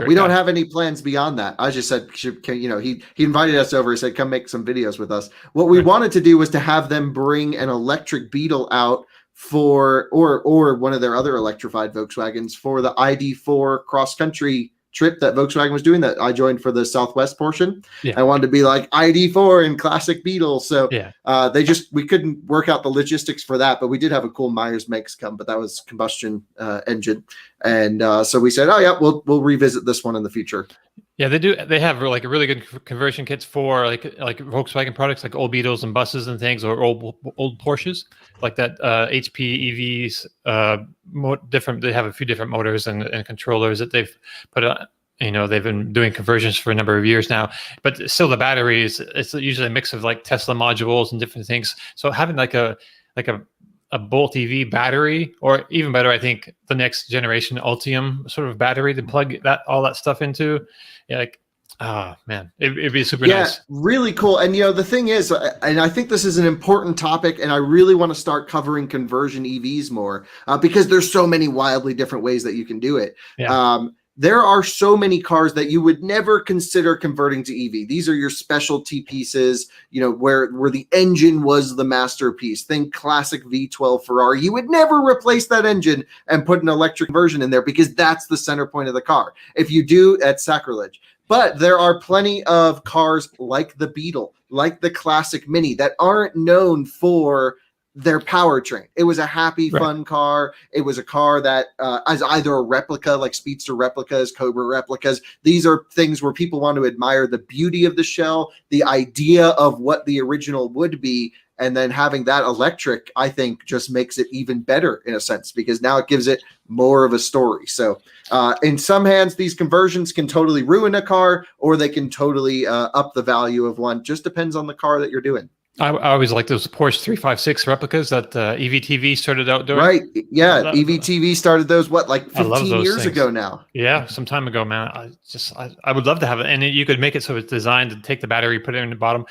We don't have any plans beyond that. I just said, he invited us over. He said, come make some videos with us. What we wanted to do was to have them bring an electric Beetle out for, or one of their other electrified Volkswagens for the ID4 cross country trip that Volkswagen was doing that I joined for the Southwest portion. I wanted to be like ID4 and classic Beetle. So we couldn't work out the logistics for that, but we did have a cool Myers Makes come, but that was combustion engine. And so we said, we'll revisit this one in the future. Yeah, they do. They have like a really good conversion kits for like Volkswagen products, like old Beetles and buses and things, or old Porsches, like that HP EVs. Different. They have a few different motors and controllers that they've put on. They've been doing conversions for a number of years now, but still the batteries. It's usually a mix of like Tesla modules and different things. So having like a Bolt EV battery, or even better, I think the next generation Ultium sort of battery to plug all that stuff into. It'd be super nice. Yeah, really cool. And the thing is, and I think this is an important topic, and I really want to start covering conversion EVs more because there's so many wildly different ways that you can do it. there are so many cars that you would never consider converting to EV. These are your specialty pieces, where the engine was the masterpiece. Think classic V12 Ferrari. You would never replace that engine and put an electric version in there because that's the center point of the car. If you do, that's sacrilege. But there are plenty of cars like the Beetle, like the classic Mini, that aren't known for their powertrain. It was a happy, fun car. It was a car that is either a replica, like Speedster replicas, Cobra replicas. These are things where people want to admire the beauty of the shell, the idea of what the original would be, and then having that electric, I think, just makes it even better in a sense, because now it gives it more of a story. So in some hands, these conversions can totally ruin a car, or they can totally up the value of one. Just depends on the car that you're doing. I always like those Porsche 356 replicas that EVTV started out doing. Right. Yeah. EVTV started those, like 15 years ago now? Yeah. Some time ago, man. I would love to have it. And you could make it so it's designed to take the battery, put it in the bottom.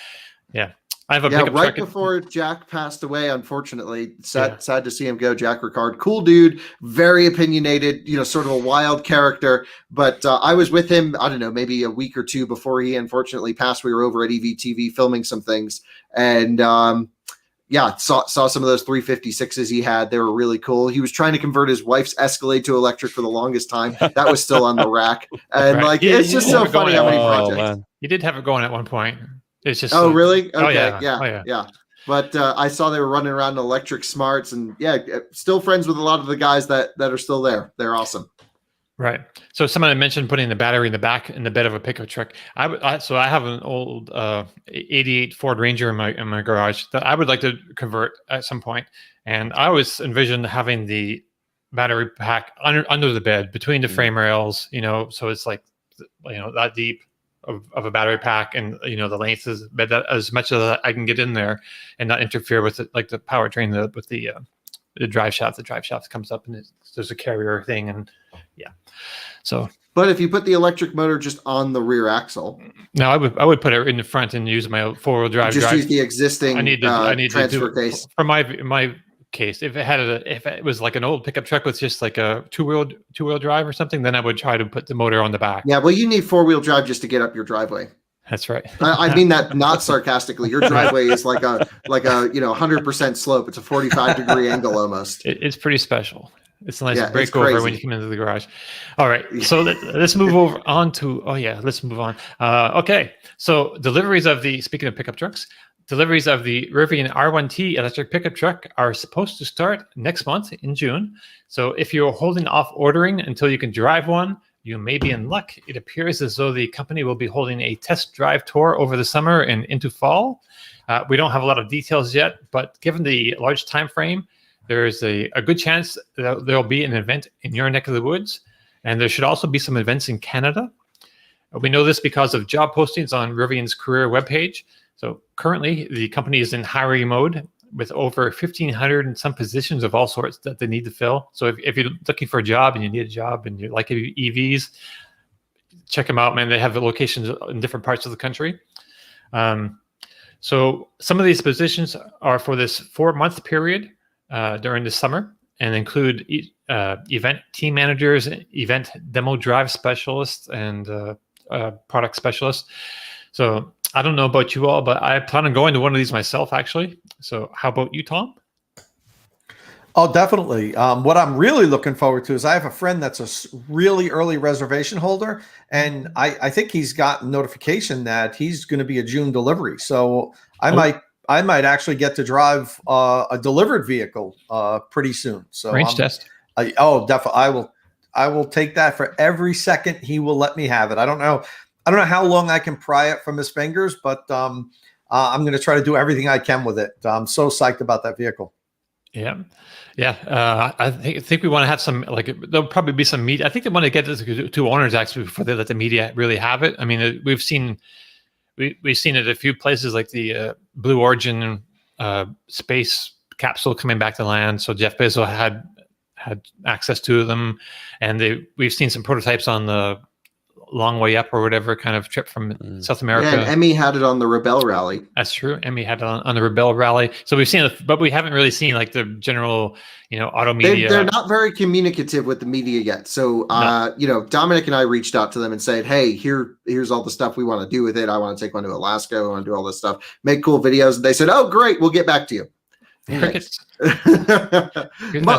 Yeah. I have a pickup right truck. Before Jack passed away, unfortunately. Sad to see him go. Jack Ricard, cool dude, very opinionated, sort of a wild character. But I was with him, I don't know, maybe a week or two before he unfortunately passed. We were over at EVTV filming some things, and saw some of those 356s he had. They were really cool. He was trying to convert his wife's Escalade to electric for the longest time. That was still on the rack, and it's just so funny how many projects. Man. He did have it going at one point. It's just really? Okay. Yeah. But I saw they were running around in electric smarts, and still friends with a lot of the guys that are still there. They're awesome. Right. So someone had mentioned putting the battery in the back in the bed of a pickup truck. So I have an old 88 Ford Ranger in my garage that I would like to convert at some point, and I always envisioned having the battery pack under the bed between the frame rails. So it's like that deep of a battery pack, and the length is as much as I can get in there and not interfere with it, like the powertrain with the drive shaft. The drive shaft comes up and there's a carrier thing, and but if you put the electric motor just on the rear axle, no, I would put it in the front and use my 4-wheel drive. Use the existing I need transfer case for my case. If it was like an old pickup truck with just like a two-wheel drive or something, then I would try to put the motor on the back. Yeah, well, you need 4-wheel drive just to get up your driveway. That's right. I mean that not sarcastically. Your driveway is like a 100% slope. It's a 45-degree angle almost. It's pretty special. It's a nice break over when you come into the garage. All right, so let's move over on to. Let's move on. Okay, so speaking of pickup trucks. Deliveries of the Rivian R1T electric pickup truck are supposed to start next month in June. So if you're holding off ordering until you can drive one, you may be in luck. It appears as though the company will be holding a test drive tour over the summer and into fall. We don't have a lot of details yet, but given the large time frame, there's a good chance that there'll be an event in your neck of the woods. And there should also be some events in Canada. We know this because of job postings on Rivian's career webpage. So currently, the company is in hiring mode with over 1,500 and some positions of all sorts that they need to fill. So if you're looking for a job and you need a job and you like EVs, check them out, man. They have locations in different parts of the country. So some of these positions are for this 4-month period during the summer and include event team managers, event demo drive specialists, and product specialists. So I don't know about you all, but I plan on going to one of these myself, actually. So how about you, Tom? Oh, definitely. What I'm really looking forward to is I have a friend that's a really early reservation holder, and I think he's gotten notification that he's going to be a June delivery. So I might actually get to drive a delivered vehicle pretty soon. So range test. Definitely. I will take that for every second he will let me have it. I don't know how long I can pry it from his fingers, but I'm going to try to do everything I can with it. I'm so psyched about that vehicle. Yeah. I think we want to have some, there'll probably be some media. I think they want to get this to owners actually before they let the media really have it. I mean, we've seen it at a few places, like the Blue Origin space capsule coming back to land. So Jeff Bezos had access to them, and we've seen some prototypes on the long way up or whatever kind of trip from South America. Yeah, and Emmy had it on the Rebel Rally. That's true. Emmy had it on the Rebel Rally. So we've seen it, but we haven't really seen like the general, auto media. They're not very communicative with the media yet. So, Dominic and I reached out to them and said, hey, here's all the stuff we want to do with it. I want to take one to Alaska. I want to do all this stuff, make cool videos. And they said, oh, great. We'll get back to you. Crickets. I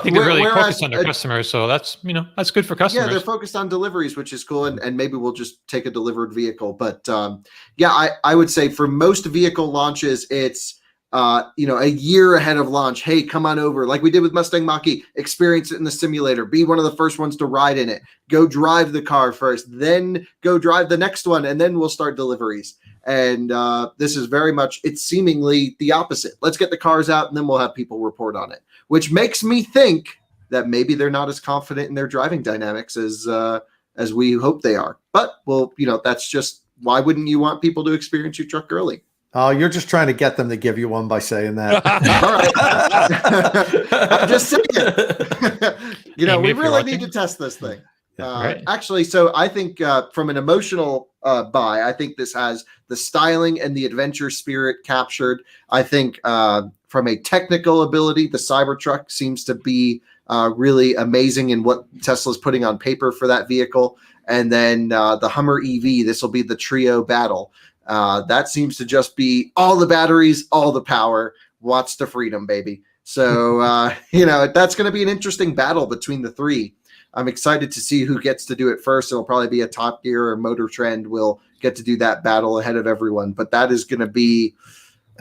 think they're really focused on their customers, so that's that's good for customers. Yeah, they're focused on deliveries, which is cool, and maybe we'll just take a delivered vehicle. But I would say for most vehicle launches, it's a year ahead of launch. Hey, come on over, like we did with Mustang Mach-E. Experience it in the simulator. Be one of the first ones to ride in it. Go drive the car first, then go drive the next one, and then we'll start deliveries. And this is very much, it's seemingly the opposite. Let's get the cars out and then we'll have people report on it, which makes me think that maybe they're not as confident in their driving dynamics as we hope they are. But, that's just, why wouldn't you want people to experience your truck early? Oh, you're just trying to get them to give you one by saying that. All right. I'm just saying, we really need to test this thing. Right. Actually, so I think from an emotional buy, I think this has the styling and the adventure spirit captured. I think from a technical ability, the Cybertruck seems to be really amazing in what Tesla's putting on paper for that vehicle. And then the Hummer EV, this will be the trio battle. That seems to just be all the batteries, all the power, watts to freedom, baby. So, that's going to be an interesting battle between the three. I'm excited to see who gets to do it first. It'll probably be a Top Gear or Motor Trend will get to do that battle ahead of everyone. But that is going to be,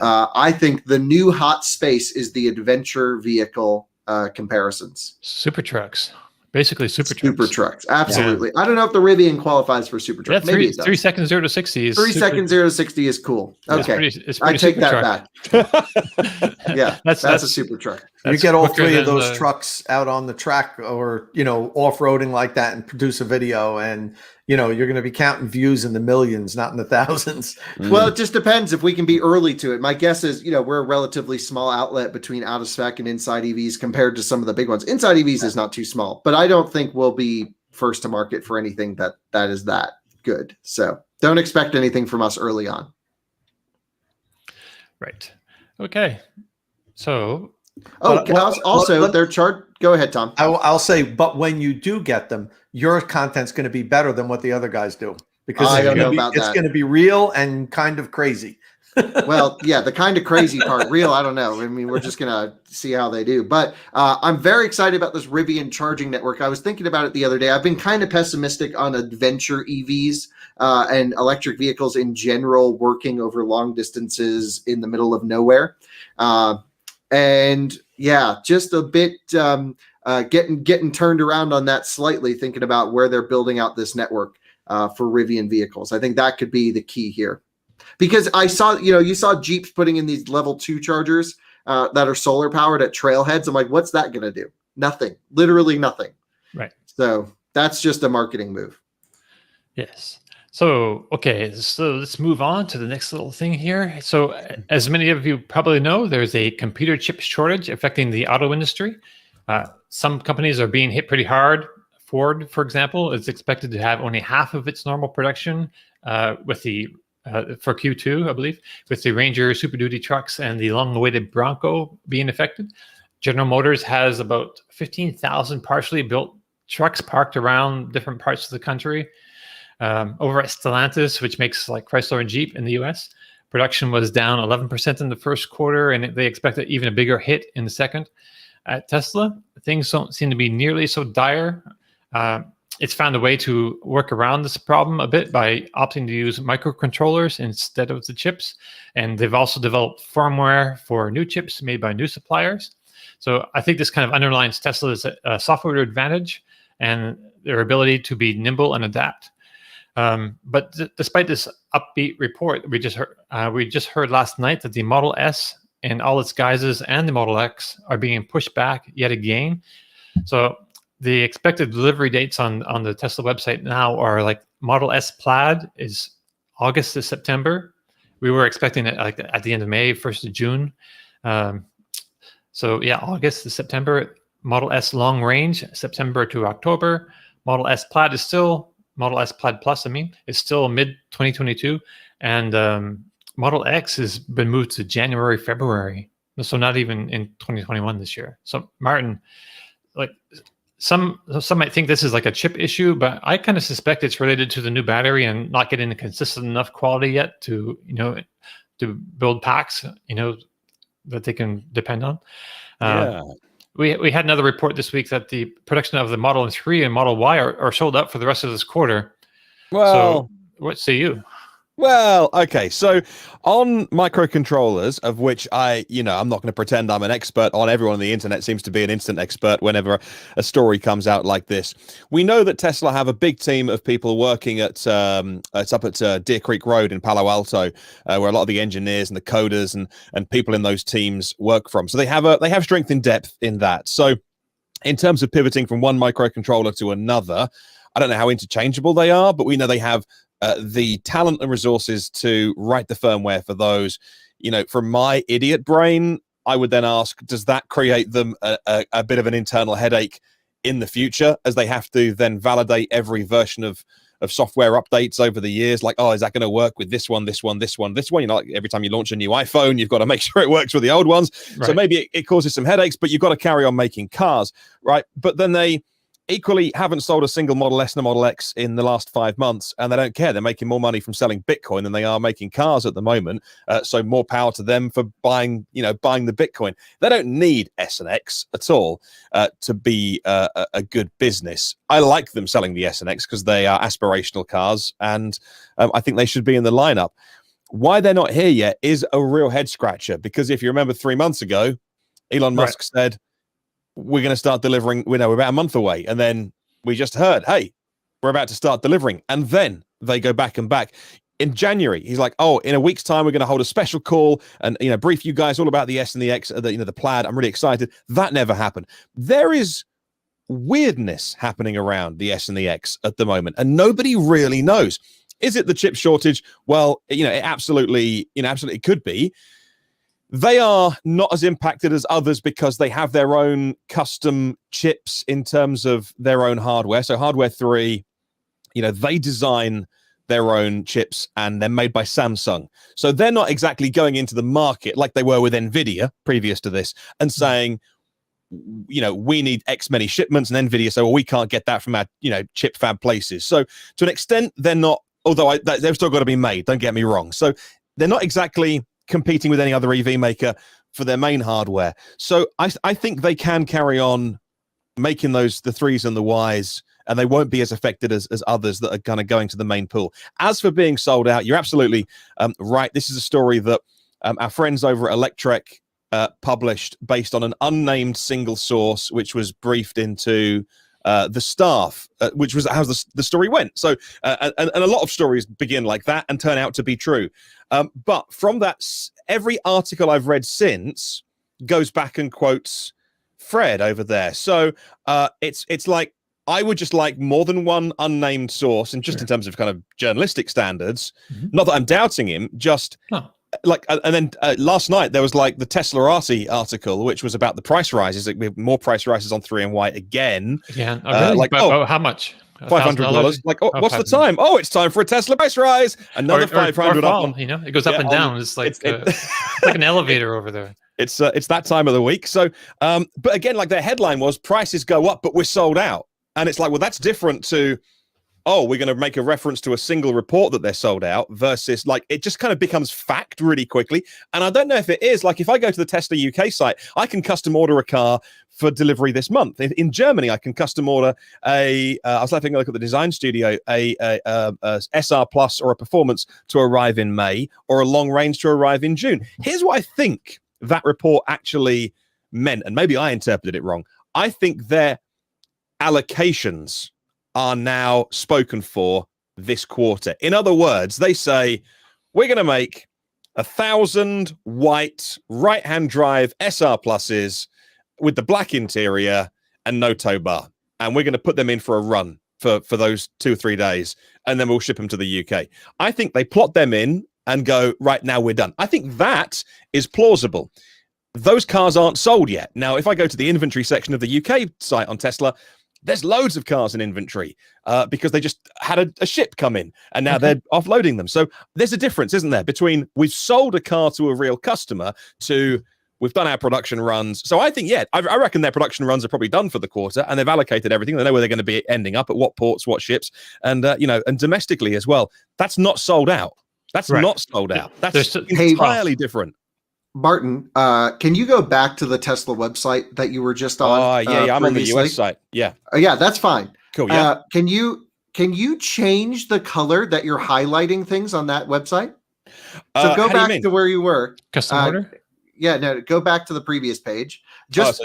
I think, the new hot space is the adventure vehicle comparisons. Super trucks. Basically super trucks. Super trucks. Absolutely. Yeah. I don't know if the Rivian qualifies for super truck. Yeah, Maybe it does. 3 seconds 0 to 60 is 3 seconds 0 to 60 is cool. Okay. It's pretty I take that truck. back. Yeah, that's a super truck. You get all three of those trucks out on the track or, off-roading like that and produce a video and, you're going to be counting views in the millions, not in the thousands. Well, it just depends if we can be early to it. My guess is, we're a relatively small outlet between out of spec and inside EVs compared to some of the big ones. Inside EVs is not too small, but I don't think we'll be first to market for anything that is that good. So don't expect anything from us early on. Right. Okay. So. Their chart. Go ahead, Tom. I'll say, but when you do get them, your content's going to be better than what the other guys do because it's going to be real and kind of crazy. Well, yeah, the kind of crazy part, real, I don't know. I mean, we're just going to see how they do. But I'm very excited about this Rivian charging network. I was thinking about it the other day. I've been kind of pessimistic on adventure EVs and electric vehicles in general working over long distances in the middle of nowhere. And yeah, just a bit getting turned around on that slightly, thinking about where they're building out this network for Rivian vehicles. I think that could be the key here. Because I saw, you saw Jeeps putting in these level 2 chargers that are solar powered at trailheads. I'm like, what's that going to do? Nothing, literally nothing. Right. So that's just a marketing move. Yes. So, okay, so let's move on to the next little thing here. So as many of you probably know, there's a computer chip shortage affecting the auto industry. Some companies are being hit pretty hard. Ford, for example, is expected to have only half of its normal production with the for Q2, I believe, with the Ranger Super Duty trucks and the long-awaited Bronco being affected. General Motors has about 15,000 partially built trucks parked around different parts of the country. Over at Stellantis, which makes like Chrysler and Jeep in the US, production was down 11% in the first quarter, and they expect even a bigger hit in the second. At Tesla, things don't seem to be nearly so dire. It's found a way to work around this problem a bit by opting to use microcontrollers instead of the chips. And they've also developed firmware for new chips made by new suppliers. So I think this kind of underlines Tesla's software advantage and their ability to be nimble and adapt. But despite this upbeat report we just heard last night that the Model S and all its guises and the Model X are being pushed back yet again. So the expected delivery dates on the Tesla website now are like Model S Plaid is August to September. We were expecting it like at the end of May, 1st of June. So yeah, August to September. Model S Long Range, September to October. Model S Plaid is still Model S Plaid Plus, is still mid 2022, and Model X has been moved to January, February. So not even in 2021 this year. So Martin, like some might think this is like a chip issue, but I kind of suspect it's related to the new battery and not getting a consistent enough quality yet to build packs that they can depend on. Yeah. We had another report this week that the production of the Model 3 and Model Y are sold out for the rest of this quarter. Well, so what say you? Well, okay. So on microcontrollers, of which I'm not going to pretend I'm an expert on. Everyone on the internet seems to be an instant expert whenever a story comes out like this. We know that Tesla have a big team of people working at it's up at Deer Creek Road in Palo Alto, where a lot of the engineers and the coders and people in those teams work from. So they have strength and depth in that. So in terms of pivoting from one microcontroller to another, I don't know how interchangeable they are, but we know they have the talent and resources to write the firmware for those. From my idiot brain, I would then ask, does that create them a bit of an internal headache in the future as they have to then validate every version of software updates over the years? Like, is that going to work with this one? Like every time you launch a new iPhone, you've got to make sure it works with the old ones. Right. So maybe it causes some headaches, but you've got to carry on making cars, right? But then they equally haven't sold a single Model S and a Model X in the last 5 months, and they don't care. They're making more money from selling Bitcoin than they are making cars at the moment. So more power to them for buying the Bitcoin. They don't need S and X at all to be a good business. I like them selling the S and X because they are aspirational cars, and I think they should be in the lineup. Why they're not here yet is a real head scratcher, because if you remember 3 months ago, Elon Musk said, we're going to start delivering. We're about a month away. And then we just heard, hey, we're about to start delivering. And then they go back. In January, he's like, in a week's time, we're going to hold a special call and, brief you guys all about the S and the X, the Plaid. I'm really excited. That never happened. There is weirdness happening around the S and the X at the moment, and nobody really knows. Is it the chip shortage? Well, it absolutely could be. They are not as impacted as others because they have their own custom chips in terms of their own hardware. So Hardware 3, they design their own chips and they're made by Samsung. So they're not exactly going into the market like they were with NVIDIA previous to this and saying, we need X many shipments, and NVIDIA say, well, we can't get that from our, chip fab places. So to an extent, they're not, although they've still got to be made, don't get me wrong. So they're not exactly competing with any other EV maker for their main hardware. So I think they can carry on making the 3s and the Ys, and they won't be as affected as others that are kind of going to the main pool. As for being sold out, you're absolutely right. This is a story that our friends over at Electrek published based on an unnamed single source, which was briefed into the staff, which was how the story went. So, and a lot of stories begin like that and turn out to be true. But from that, every article I've read since goes back and quotes Fred over there. So it's like, I would just like more than one unnamed source, and just in terms of kind of journalistic standards, not that I'm doubting him, just... Like, and then last night there was like the Teslarati article, which was about the price rises. Like, we have more price rises on 3 and Y again. Yeah, really? How much? $500. Like, what's the time? It's time for a Tesla price rise. Another 500 fall, up. It goes up and down. It's like like an elevator over there. It's that time of the week. So, but again, like their headline was prices go up, but we're sold out, and it's like, well, that's different to, we're going to make a reference to a single report that they're sold out, versus like it just kind of becomes fact really quickly. And I don't know if it is, like, if I go to the Tesla UK site, I can custom order a car for delivery this month. In Germany, I can custom order I was having a look at the design studio, a SR Plus or a Performance to arrive in May, or a long range to arrive in June. Here's what I think that report actually meant, and maybe I interpreted it wrong. I think their allocations are now spoken for this quarter. In other words, they say, we're going to make 1,000 white right-hand drive SR Pluses with the black interior and no tow bar. And we're going to put them in for a run for those 2 or 3 days, and then we'll ship them to the UK. I think they plot them in and go, right, now we're done. I think that is plausible. Those cars aren't sold yet. Now, if I go to the inventory section of the UK site on Tesla, there's loads of cars in inventory because they just had a ship come in and now they're offloading them. So there's a difference, isn't there, between we've sold a car to a real customer to we've done our production runs. So I think, yeah, I reckon their production runs are probably done for the quarter and they've allocated everything. They know where they're going to be ending up, at what ports, what ships, and, and domestically as well. That's not sold out. That's not sold out. That's entirely different. Martin, can you go back to the Tesla website that you were just on? Yeah, I'm on the US site. Yeah. Yeah, that's fine. Cool. Yeah. Can you change the color that you're highlighting things on that website? So go back to where you were. Custom order? Yeah, no, go back to the previous page. Just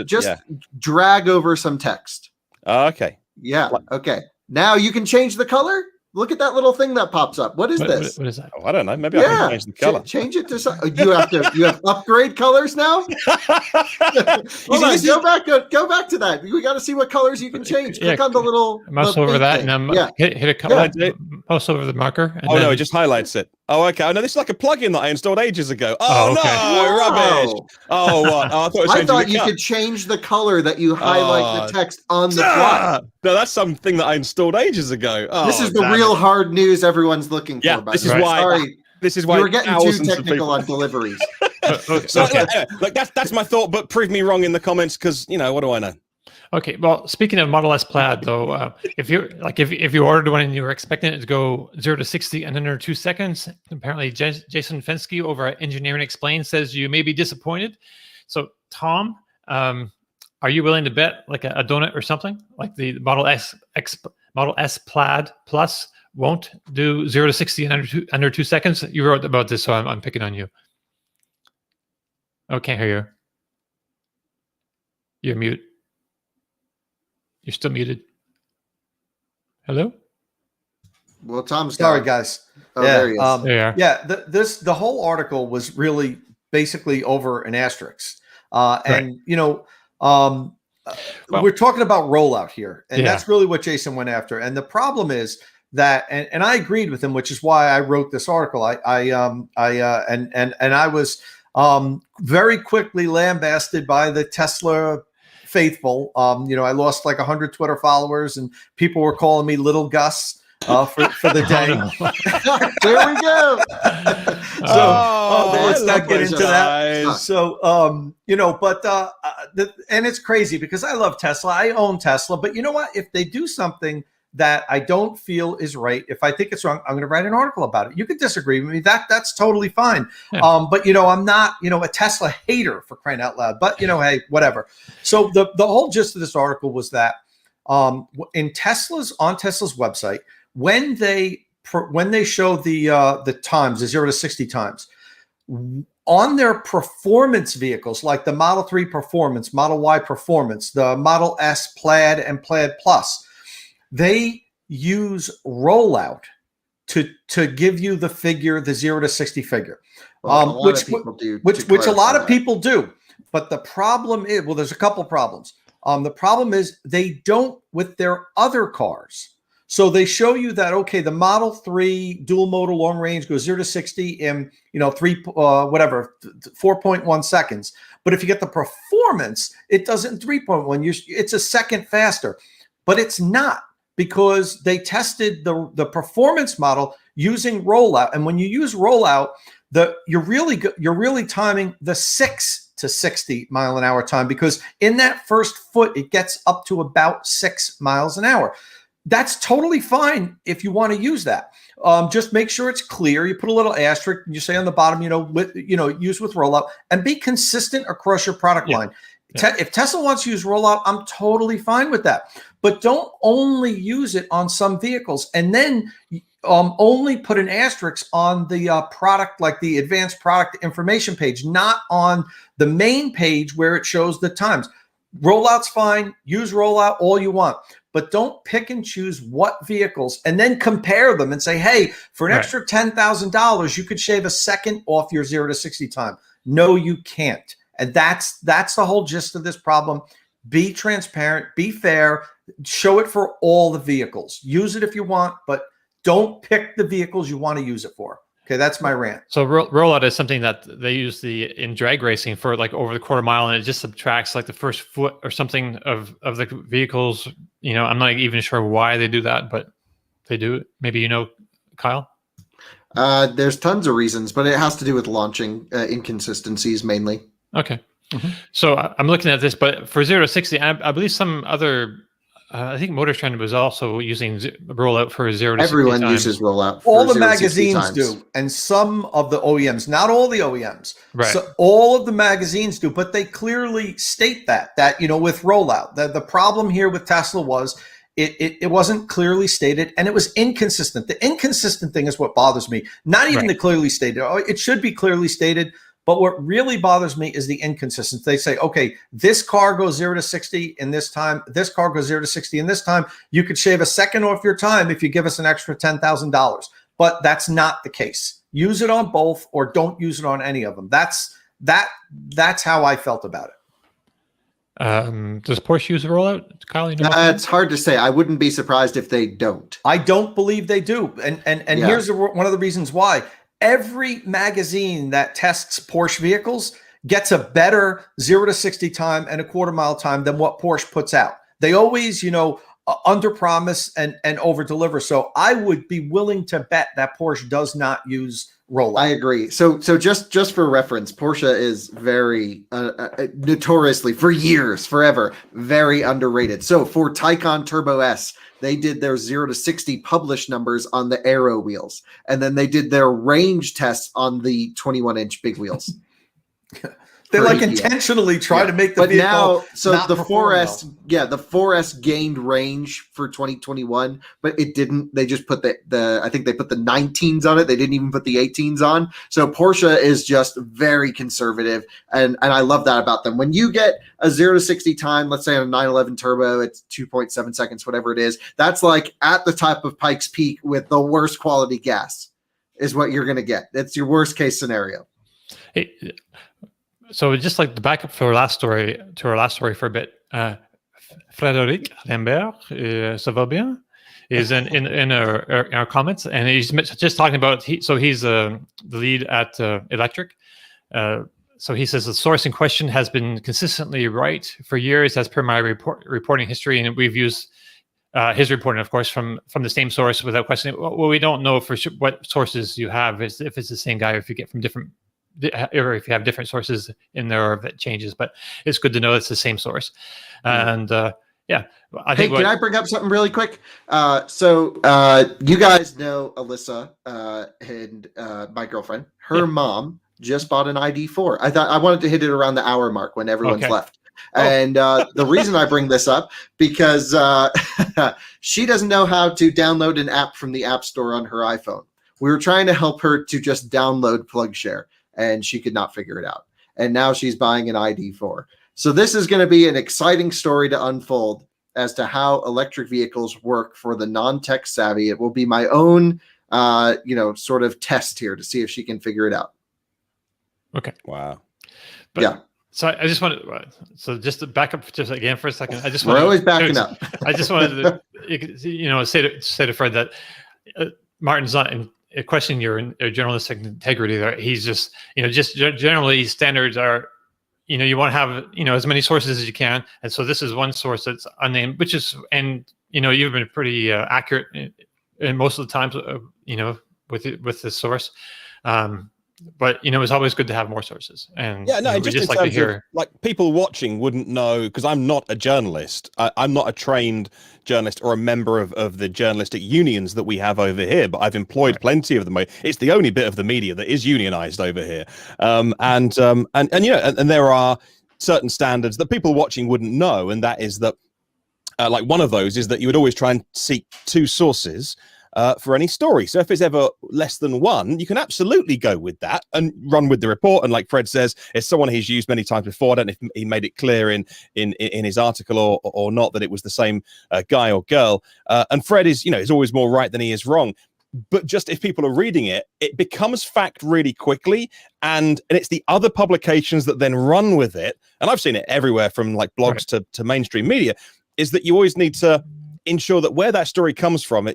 drag over some text. Okay. Yeah. Okay. Now you can change the color. Look at that little thing that pops up. What is this? What is that? Oh, I don't know. Maybe I can change the color. Change it to some. You have upgrade colors now. Hold on, go back to that. We got to see what colors you can change. Click on the little mouse over that, thing. And hit a color. Mouse over the marker. And no, it just highlights it. Oh, okay. Oh no, this is like a plugin that I installed ages ago. Oh, no, rubbish. Oh, what? Oh, I thought you could change the color that you highlight the text on the fly. No, that's something that I installed ages ago. Oh, this is the real hard news everyone's looking for. Yeah, this is why. Sorry, this is why we're getting too technical on deliveries. Like that's my thought, but prove me wrong in the comments because what do I know? Okay, well, speaking of Model S Plaid, though, if you ordered one and you were expecting it to go 0 to 60 in under 2 seconds, apparently Jason Fensky over at Engineering Explained says you may be disappointed. So, Tom, are you willing to bet like a donut or something like the Model S Plaid Plus won't do 0 to 60 in under 2 seconds? You wrote about this, so I'm picking on you. Oh, can't hear you. You're mute. You're still muted. Hello? Well, Tom's sorry, guys. Oh, there he is. Yeah, the whole article was really basically over an asterisk. And we're talking about rollout here, and that's really what Jason went after. And the problem is that, and I agreed with him, which is why I wrote this article. I was very quickly lambasted by the Tesla faithful. I lost like 100 Twitter followers, and people were calling me Little Gus for the day. There we go. Let's not get into that. So, and it's crazy because I love Tesla. I own Tesla, but you know what? If they do something that I don't feel is right, if I think it's wrong, I'm going to write an article about it. You could disagree with me. That's totally fine. Yeah. But I'm not, a Tesla hater, for crying out loud, but hey, whatever. So the whole gist of this article was that on Tesla's website, when they show the times, the 0 to 60 times, on their performance vehicles, like the Model 3 Performance, Model Y Performance, the Model S Plaid and Plaid Plus, they use rollout to give you the figure, the 0 to 60 figure, which a lot of people do. But the problem is, there's a couple problems. The problem is they don't with their other cars. So they show you that, okay, the Model 3 dual motor long range goes 0 to 60 in 4.1 seconds. But if you get the performance, it does it in 3.1. It's a second faster, but it's not, because they tested the performance model using rollout. And when you use rollout, you're really timing the 6 to 60 mile an hour time, because in that first foot, it gets up to about 6 miles an hour. That's totally fine if you want to use that. Just make sure it's clear. You put a little asterisk and you say on the bottom, use with rollout, and be consistent across your product line. If Tesla wants to use rollout, I'm totally fine with that. But don't only use it on some vehicles and then only put an asterisk on the product, like the advanced product information page, not on the main page where it shows the times. Rollout's fine. Use rollout all you want. But don't pick and choose what vehicles and then compare them and say, hey, for an extra $10,000, you could shave a second off your 0 to 60 time. No, you can't. And that's the whole gist of this problem. Be transparent, be fair, show it for all the vehicles. Use it if you want, but don't pick the vehicles you want to use it for. Okay, that's my rant. So rollout is something that they use in drag racing for like over the quarter mile, and it just subtracts like the first foot or something of the vehicles. I'm not even sure why they do that, but they do it. Maybe Kyle? There's tons of reasons, but it has to do with launching inconsistencies mainly. Okay. Mm-hmm. So I'm looking at this, but for 0 to 60, I believe some other, I think Motor Trend was also using rollout for 0 to 60 Everyone times. uses rollout. All the magazines do, and some of the OEMs, not all the OEMs. Right. So all of the magazines do, but they clearly state that with rollout. The problem here with Tesla was it wasn't clearly stated, and it was inconsistent. The inconsistent thing is what bothers me. Not even the clearly stated. It should be clearly stated. But what really bothers me is the inconsistency. They say, okay, this car goes 0 to 60 in this time. This car goes 0 to 60 in this time. You could shave a second off your time if you give us an extra $10,000. But that's not the case. Use it on both, or don't use it on any of them. That's how I felt about it. Does Porsche use a rollout, Kyle? It's hard to say. I wouldn't be surprised if they don't. I don't believe they do. And here's one of the reasons why. Every magazine that tests Porsche vehicles gets a better 0 to 60 time and a quarter mile time than what Porsche puts out. They always, under promise and over deliver. So I would be willing to bet that Porsche does not use rollout. I agree. So just for reference, Porsche is very notoriously for years, forever, very underrated. So for Taycan Turbo S, they did their 0 to 60 published numbers on the Aero wheels, and then they did their range tests on the 21-inch big wheels. They intentionally try to make the vehicle. Now, so not the 4S, the 4S gained range for 2021, but it didn't. They just put I think they put the 19s on it. They didn't even put the 18s on. So Porsche is just very conservative, and I love that about them. When you get a 0 to 60 time, let's say on a 911 turbo, it's 2.7 seconds, whatever it is. That's like at the top of Pikes Peak with the worst quality gas is what you're going to get. That's your worst case scenario. So just like the backup for our last story for a bit, Frédéric Lambert, ça va bien, is in our comments, and he's just talking about, he's the lead at Electric. So he says the source in question has been consistently right for years, as per my reporting history, and we've used his reporting, of course, from the same source without questioning. Well, we don't know for sure what sources you have, if it's the same guy, or if you get from different, or if you have different sources in there, or if it changes. But it's good to know it's the same source. And I think. Can I bring up something really quick? So you guys know Alyssa and my girlfriend. Her mom just bought an ID4. I wanted to hit it around the hour mark when everyone's left. And the reason I bring this up, because she doesn't know how to download an app from the App Store on her iPhone. We were trying to help her to just download PlugShare, and she could not figure it out. And now she's buying an ID4. So this is going to be an exciting story to unfold as to how electric vehicles work for the non-tech savvy. It will be my own, sort of test here to see if she can figure it out. Okay. Wow. But, So I just wanted, just to back up just again for a second. We're always backing up. I just wanted to, say to Fred that Martin's not questioning your journalistic integrity there. He's just, just generally standards are, you want to have, as many sources as you can. And so this is one source that's unnamed, which is, and, you've been pretty accurate in most of the times, with this source. But it's always good to have more sources, and we just like to hear. Like people watching wouldn't know, because I'm not a journalist. I'm not a trained journalist or a member of the journalistic unions that we have over here. But I've employed plenty of them. It's the only bit of the media that is unionized over here. And there are certain standards that people watching wouldn't know, and that is that, like one of those is that you would always try and seek two sources for any story. So if it's ever less than one, you can absolutely go with that and run with the report. And like Fred says, it's someone he's used many times before. I don't know if he made it clear in his article or not that it was the same guy or girl. And Fred is always more right than he is wrong. But just if people are reading it, it becomes fact really quickly. And it's the other publications that then run with it. And I've seen it everywhere from like blogs to mainstream media, is that you always need to ensure that where that story comes from,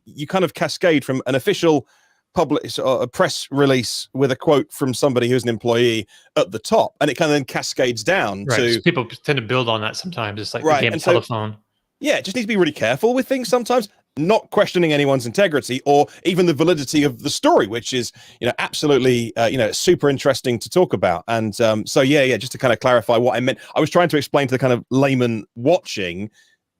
you kind of cascade from an official public a press release with a quote from somebody who's an employee at the top, and it kind of then cascades down right. to So people tend to build on that sometimes. It's like right. the game And so, telephone. yeah, just need to be really careful with things sometimes, not questioning anyone's integrity or even the validity of the story, which is, absolutely, super interesting to talk about. And so, just to kind of clarify what I meant, I was trying to explain to the kind of layman watching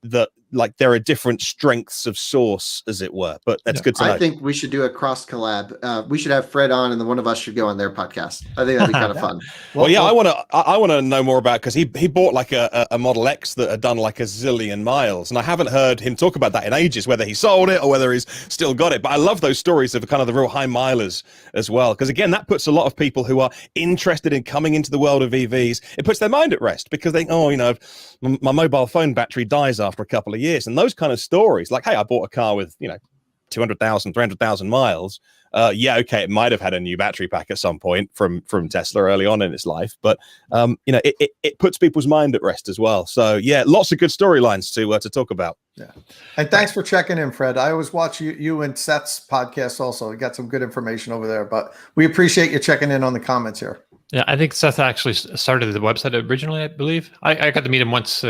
that, like, there are different strengths of source, as it were. But that's good to know. I think we should do a cross collab. We should have Fred on, and then one of us should go on their podcast. I think that'd be kind of fun. I want to know more about, because he bought like a Model X that had done like a zillion miles, and I haven't heard him talk about that in ages, whether he sold it or whether he's still got it. But I love those stories of kind of the real high milers as well, because again, that puts a lot of people who are interested in coming into the world of EVs, it puts their mind at rest, because they my mobile phone battery dies after a couple of years, and those kind of stories, like, hey, I bought a car with 200,000, 300,000 miles. It might have had a new battery pack at some point from Tesla early on in its life, but it puts people's mind at rest as well. So yeah, lots of good storylines to talk about. Yeah, and thanks for checking in, Fred. I always watch you and Seth's podcast also. You got some good information over there, but we appreciate you checking in on the comments here. Yeah, I think Seth actually started the website originally, I believe. I got to meet him once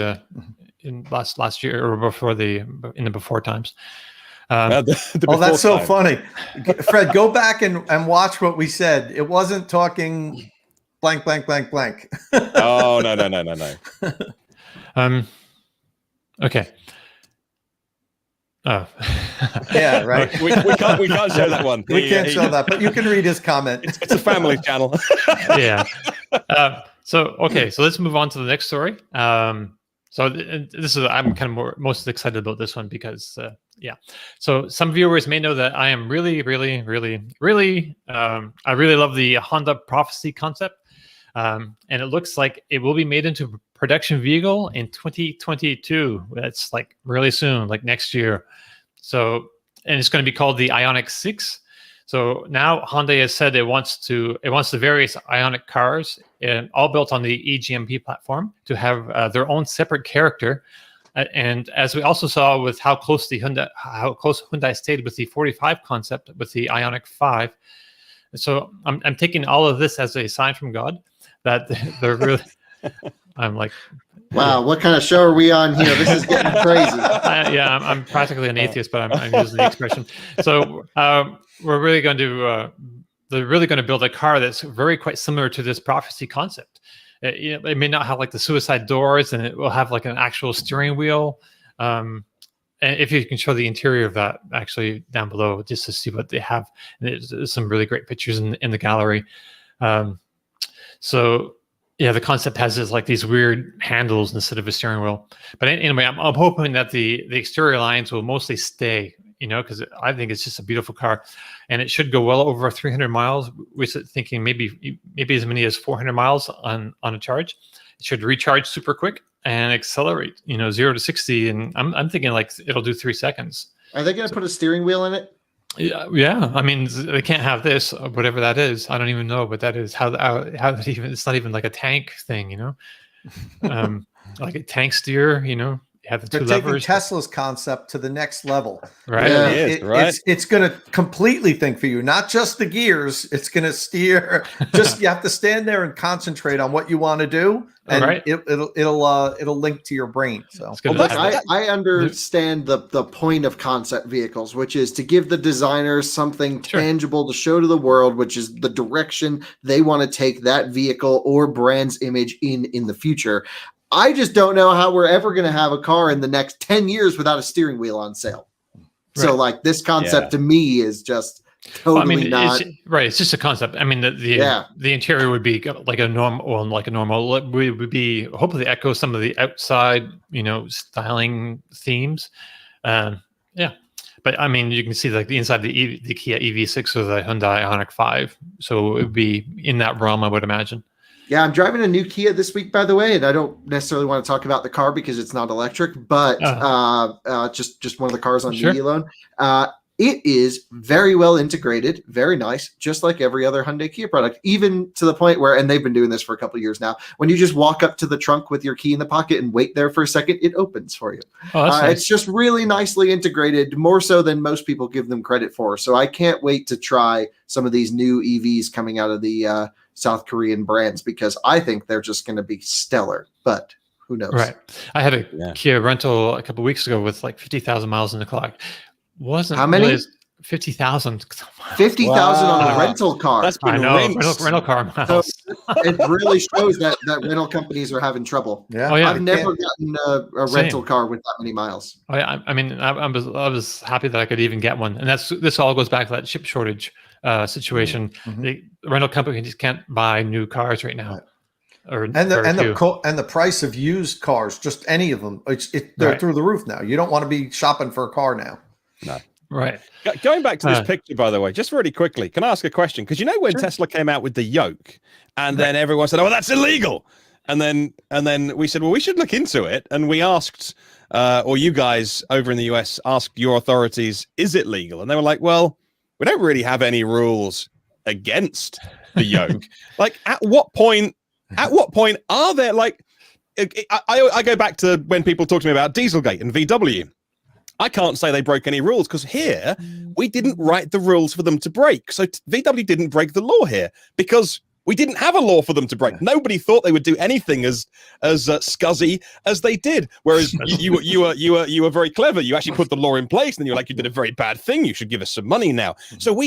in last year or before in the before times. That's so funny. Fred, go back and watch what we said. It wasn't talking blank, blank, blank, blank. Oh, no. Okay. Oh. Yeah, right. We can't show that one. We can't show that, but you can read his comment. It's a family channel. Yeah. So let's move on to the next story. So this is, I'm kind of most excited about this one because, So some viewers may know that I am really, really, really, really, I really love the Honda Prophecy concept. And it looks like it will be made into a production vehicle in 2022. That's like really soon, like next year. So, and it's going to be called the Ioniq 6. So now Hyundai has said it wants the various Ioniq cars, all built on the eGMP platform, to have their own separate character. And as we also saw with how close Hyundai stayed with the 45 concept with the Ioniq 5. So I'm taking all of this as a sign from God that they're really. I'm like, wow, what kind of show are we on here? This is getting crazy. I'm practically an atheist, but I'm using the expression. So we're really going to they're really going to build a car that's quite similar to this prophecy concept. It may not have like the suicide doors, and it will have like an actual steering wheel. And if you can show the interior of that actually down below, just to see what they have, and there's some really great pictures in the gallery. So yeah, the concept has these weird handles instead of a steering wheel. But anyway, I'm hoping that the exterior lines will mostly stay, because I think it's just a beautiful car, and it should go well over 300 miles. We're thinking maybe as many as 400 miles on a charge. It should recharge super quick and accelerate, 0 to 60. And I'm thinking like it'll do 3 seconds. Are they going to put a steering wheel in it? Yeah. I mean, they can't have this, whatever that is. I don't even know what that is. How it's not even like a tank thing, like a tank steer, you have the two They're levers. taking Tesla's concept to the next level. Right. Yeah, it's going to completely think for you, not just the gears. It's going to steer. You have to stand there and concentrate on what you want to do, and it'll link to your brain. So I understand the point of concept vehicles, which is to give the designers something tangible to show to the world, which is the direction they want to take that vehicle or brand's image in the future. I just don't know how we're ever going to have a car in the next 10 years without a steering wheel on sale. Right. So like this concept to me is just totally not right. It's just a concept. I mean, the interior would be like a normal, would be hopefully echo some of the outside, styling themes. But I mean, you can see like the inside the Kia EV6 or the Hyundai Ioniq 5. So it would be in that realm, I would imagine. Yeah, I'm driving a new Kia this week, by the way, and I don't necessarily want to talk about the car because it's not electric, but just one of the cars on media loan. It is very well integrated, very nice, just like every other Hyundai Kia product, even to the point where, and they've been doing this for a couple of years now, when you just walk up to the trunk with your key in the pocket and wait there for a second, it opens for you. Oh, that's nice. It's just really nicely integrated, more so than most people give them credit for. So I can't wait to try some of these new EVs coming out of the South Korean brands, because I think they're just going to be stellar, but who knows? Right. I had a Kia rental a couple of weeks ago with like 50,000 miles on the clock. Wasn't how many? Really 50,000. 50,000 on a rental car. That's been rental car miles. So it really shows that rental companies are having trouble. Yeah. Oh, yeah. I've never gotten a rental car with that many miles. I mean, I was happy that I could even get one, and this all goes back to that chip shortage situation. Mm-hmm. The rental companies can't buy new cars right now. Right. And the price of used cars, just any of them, they're through the roof now. You don't want to be shopping for a car now. No. Right. Going back to this picture, by the way, just really quickly, can I ask a question? Because when Tesla came out with the yoke, and then everyone said, "Oh, that's illegal," and then we said, "Well, we should look into it," and we asked, or you guys over in the US asked your authorities, "Is it legal?" And they were like, "Well, we don't really have any rules against the yoke." Like, at what point are there, like? I go back to when people talk to me about Dieselgate and VW. I can't say they broke any rules, because here we didn't write the rules for them to break. So VW didn't break the law here because we didn't have a law for them to break. Nobody thought they would do anything as scuzzy as they did. Whereas you were very clever. You actually put the law in place, and you're like, you did a very bad thing. You should give us some money now. So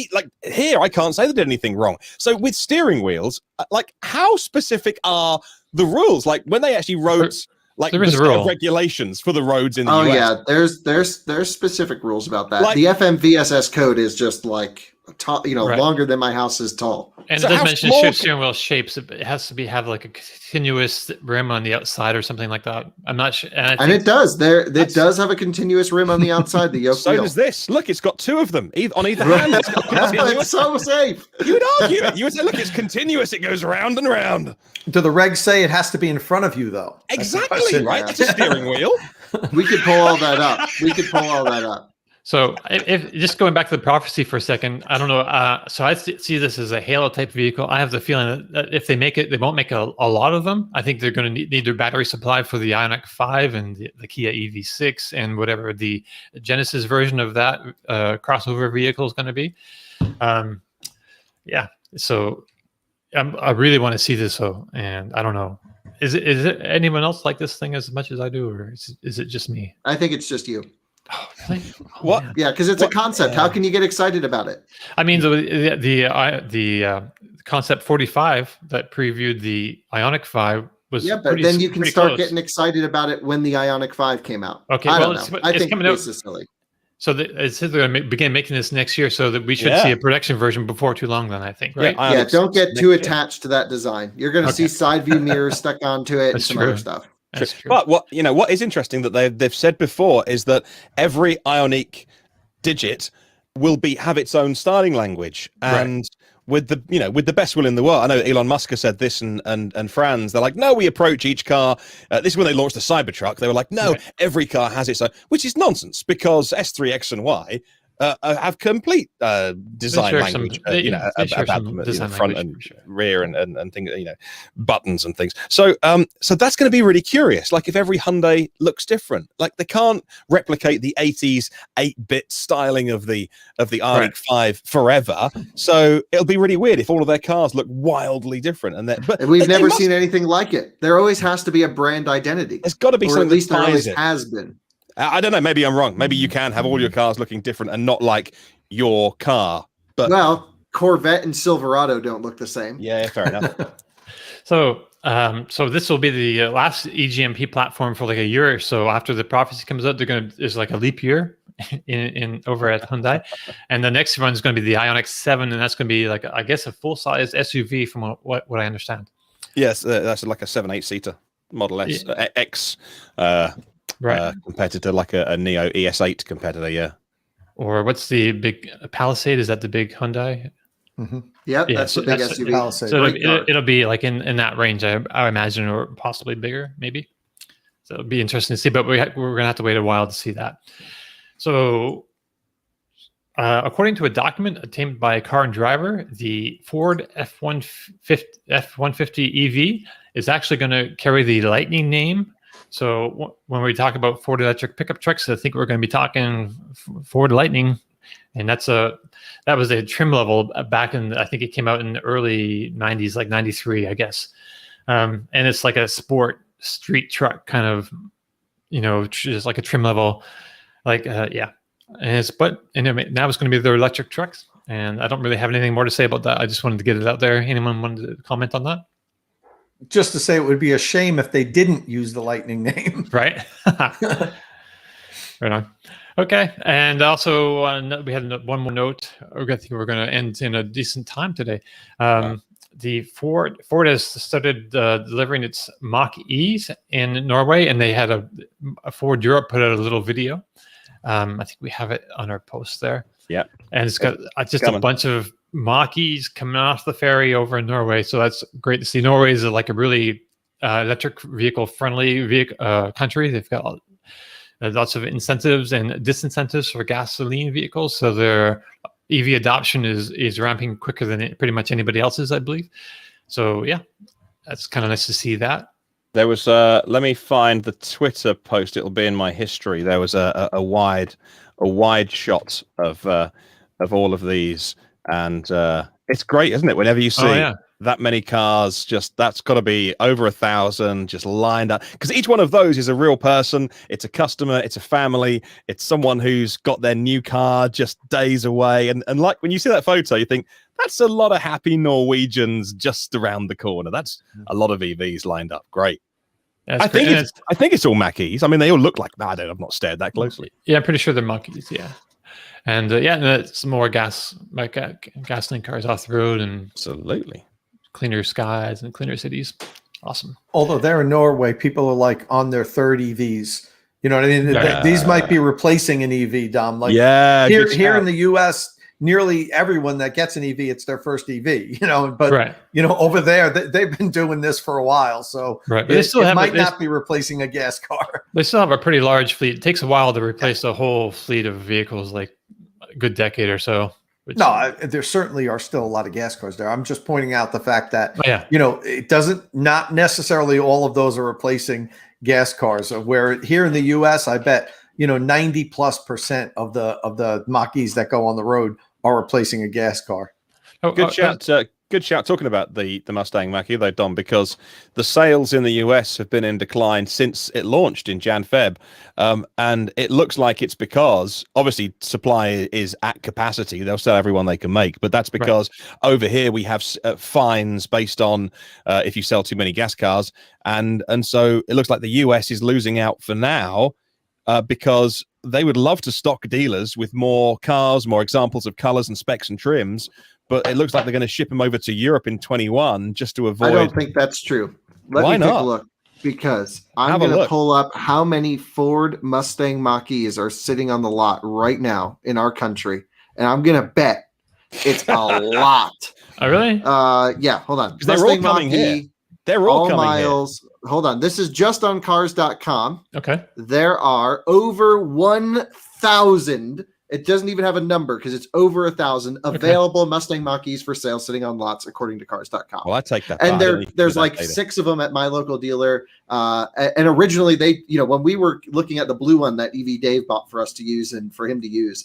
here I can't say they did anything wrong. So with steering wheels, like, how specific are the rules? Like, when they actually wrote there is regulations for the roads in the US. Yeah, there's specific rules about that. The FMVSS code is just like longer than my house is tall. And it does mention steering wheel shapes. It has to have like a continuous rim on the outside or something like that. I'm not sure. And it does. It does have a continuous rim on the outside. The yoke wheel. Does this. Look, it's got two of them on either hand. It's so safe. You would argue it. You would say, look, it's continuous. It goes round and round. Do the regs say it has to be in front of you, though? Exactly, right? It's a steering wheel. We could pull all that up. So if just going back to the prophecy for a second, I don't know. So I see this as a Halo type vehicle. I have the feeling that if they make it, they won't make a lot of them. I think they're going to need their battery supply for the Ioniq 5 and the Kia EV6 and whatever the Genesis version of that crossover vehicle is going to be. So I really want to see this. And I don't know. Is it anyone else like this thing as much as I do, or is it just me? I think it's just you. Oh, really? What? Man. Yeah, because it's a concept. How can you get excited about it? I mean, the Concept 45 that previewed the Ioniq 5 was but then you can start getting excited about it when the Ioniq 5 came out. Okay, I well, don't know. I think coming out. This is silly. So it says they're going to begin making this next year, so that we should see a production version before too long. Then I think, right? Yeah, don't get too attached to that design. You're going to see side view mirrors stuck onto it and some other stuff. But what is interesting that they've said before is that every Ioniq digit will have its own styling language, and with the best will in the world. I know Elon Musk has said this, and Franz, they're like, no, we approach each car. This is when they launched the Cybertruck. They were like, no, every car has its own, which is nonsense, because S3, X, and Y have complete design language, about them, the front and rear and things, buttons and things. So that's going to be really curious. Like, if every Hyundai looks different, like they can't replicate the 80s 8-bit styling of the Ioniq 5 forever. So it'll be really weird if all of their cars look wildly different. But we've never seen anything like it. There always has to be a brand identity. There's got to be something, at least there always it has been. I don't know. Maybe I'm wrong. Maybe you can have all your cars looking different and not like your car. But Corvette and Silverado don't look the same. Yeah, fair enough. So this will be the last eGMP platform for like a year or so. After the prophecy comes out, there's like a leap year in over at Hyundai, and the next one is going to be the Ioniq 7, and that's going to be like, I guess, a full size SUV from what I understand. Yes, that's like a 7-8 seater Model S X. Compared to like a Neo ES8 competitor, yeah. Or what's the big Palisade? Is that the big Hyundai? Mm-hmm. Yep, yeah, that's the big SUV. Palisade. So it'll be like in that range, I imagine, or possibly bigger, maybe. So it'll be interesting to see, but we're going to have to wait a while to see that. So According to a document obtained by a car and driver, the Ford F-150 EV is actually going to carry the Lightning name. So when we talk about Ford electric pickup trucks, I think we're going to be talking Ford Lightning, and that was a trim level back in, I think it came out in the early 90s, like 93, I guess. And it's like a sport street truck kind of, just like a trim level, yeah. And now it's going to be their electric trucks, and I don't really have anything more to say about that. I just wanted to get it out there. Anyone wanted to comment on that? Just to say, it would be a shame if they didn't use the Lightning name. Right. Right on. Okay. And also, we had one more note. I think we're going to end in a decent time today. The Ford has started delivering its Mach-E's in Norway, and they had a Ford Europe put out a little video. I think we have it on our post there. Yeah. And it's got just a bunch of Mach-E's coming off the ferry over in Norway. So that's great to see. Norway is like a really electric vehicle friendly country. They've got lots of incentives and disincentives for gasoline vehicles. So their EV adoption is ramping quicker than pretty much anybody else's, I believe. So yeah, that's kind of nice to see that. There was let me find the Twitter post. It'll be in my history. There was a wide shot of all of these, and it's great, isn't it? Whenever you see that many cars, that's got to be over 1,000 just lined up, because each one of those is a real person. It's a customer, it's a family, it's someone who's got their new car just days away, and like when you see that photo, you think that's a lot of happy Norwegians just around the corner. That's a lot of EVs lined up. Great. I think it's all Mach-E's. I mean, they all look like that. I've not stared that closely. Yeah, I'm pretty sure they're Mach-E's. Yeah, and it's more gasoline cars off the road, and absolutely cleaner skies and cleaner cities. Awesome. Although they're in Norway, people are like on their third EVs. You know what I mean? Yeah. These might be replacing an EV, Dom. Like here in the U.S., nearly everyone that gets an EV, it's their first EV, but over there, they've been doing this for a while. So it might not be replacing a gas car. They still have a pretty large fleet. It takes a while to replace the whole fleet of vehicles, like a good decade or so. There certainly are still a lot of gas cars there. I'm just pointing out the fact that, it not necessarily all of those are replacing gas cars. Where here in the U.S., I bet, 90+% of the Mach-E's that go on the road are replacing a gas car. Good shout talking about the Mustang Mach-E though, Dom, because the sales in the US have been in decline since it launched in Jan-Feb. And it looks like it's because obviously supply is at capacity. They'll sell everyone they can make, but that's because over here we have fines based on if you sell too many gas cars. And so it looks like the US is losing out for now because they would love to stock dealers with more cars, more examples of colors and specs and trims, but it looks like they're going to ship them over to Europe in 21 just to avoid. I don't think that's true. Why not? Take a look, because I'm going to pull up how many Ford Mustang Mach-E's are sitting on the lot right now in our country, and I'm going to bet it's a lot. Oh, really? Yeah. Hold on. They're all coming here. They're all coming miles. Here. Hold on. This is just on cars.com. Okay. There are over 1,000. It doesn't even have a number because it's over 1,000 available Mustang Mach-E's for sale sitting on lots, according to cars.com. Well, I take that. And there's like 6 of them at my local dealer. And originally when we were looking at the blue one that EV Dave bought for us to use and for him to use,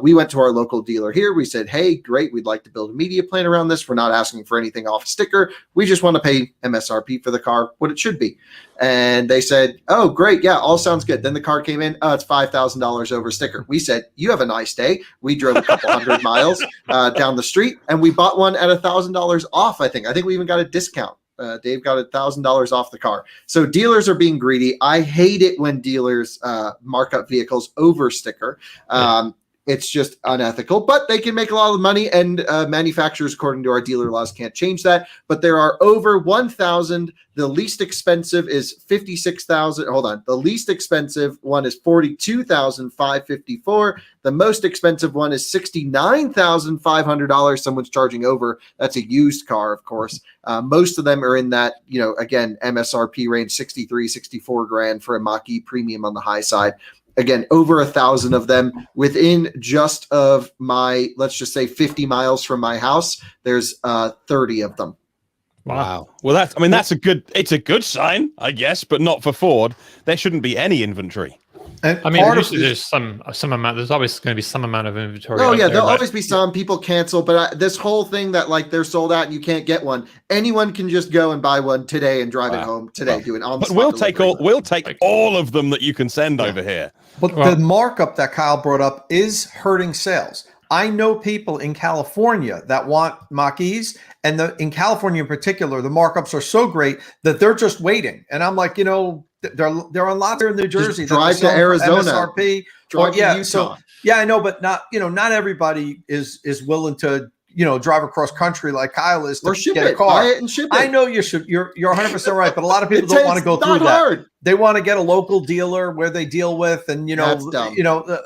we went to our local dealer here. We said, hey, great. We'd like to build a media plan around this. We're not asking for anything off a sticker. We just want to pay MSRP for the car, what it should be. And they said, oh, great. Yeah, all sounds good. Then the car came in. Oh, it's $5,000 over sticker. We said, you have a nice day. We drove a couple hundred miles down the street, and we bought one at $1,000 off, I think. I think we even got a discount. Dave got $1,000 off the car. So dealers are being greedy. I hate it when dealers mark up vehicles over sticker. It's just unethical, but they can make a lot of money, and manufacturers, according to our dealer laws, can't change that. But there are over 1,000. The least expensive is 56,000. Hold on. The least expensive one is 42,554. The most expensive one is $69,500. Someone's charging over. That's a used car, of course. Most of them are in that, again, MSRP range, 63, 64 grand for a Mach-E premium on the high side. again, over 1,000 of them within just of my, let's just say 50 miles from my house. There's 30 of them. Wow. Well, that's it's a good sign, I guess, but not for Ford. There shouldn't be any inventory. And I mean, part of usually there's some amount. There's always going to be some amount of inventory. Oh out yeah, there, there'll but- always be some. People cancel, but this whole thing that like they're sold out and you can't get one. Anyone can just go and buy one today and drive it home today. Do it on the But we'll spot take delivery. all of them that you can send over here. But the markup that Kyle brought up is hurting sales. I know people in California that want Mach-E's, and in California in particular, the markups are so great that they're just waiting. And I'm like, they're on lots here in New Jersey. Just drive to Arizona, MSRP. drive to Utah. So I know, but not everybody is willing to drive across country like Kyle is to ship get a it, car. buy it and ship it. I know you're 100% right, but a lot of people don't want to go through that. Hard. They want to get a local dealer where they deal with, and That's dumb.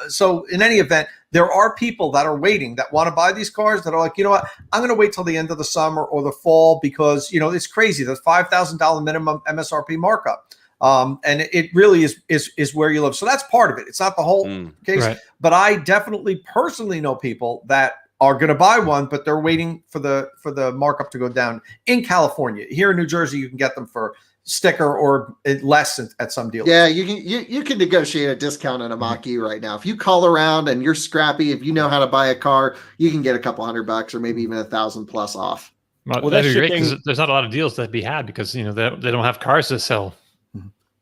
So in any event, there are people that are waiting that want to buy these cars that are like, you know what, I'm going to wait till the end of the summer or the fall because it's crazy. The $5,000 minimum MSRP markup. And it really is where you live. So that's part of it. It's not the whole case, right. But I definitely personally know people that are going to buy one, but they're waiting for the markup to go down in California. Here in New Jersey, you can get them for sticker or less at some dealers. Yeah, you can negotiate a discount on a Mach-E right now. If you call around and you're scrappy, if you know how to buy a car, you can get a couple $100 or maybe even 1,000 plus off. Well, that'd be great because there's not a lot of deals to be had because they don't have cars to sell.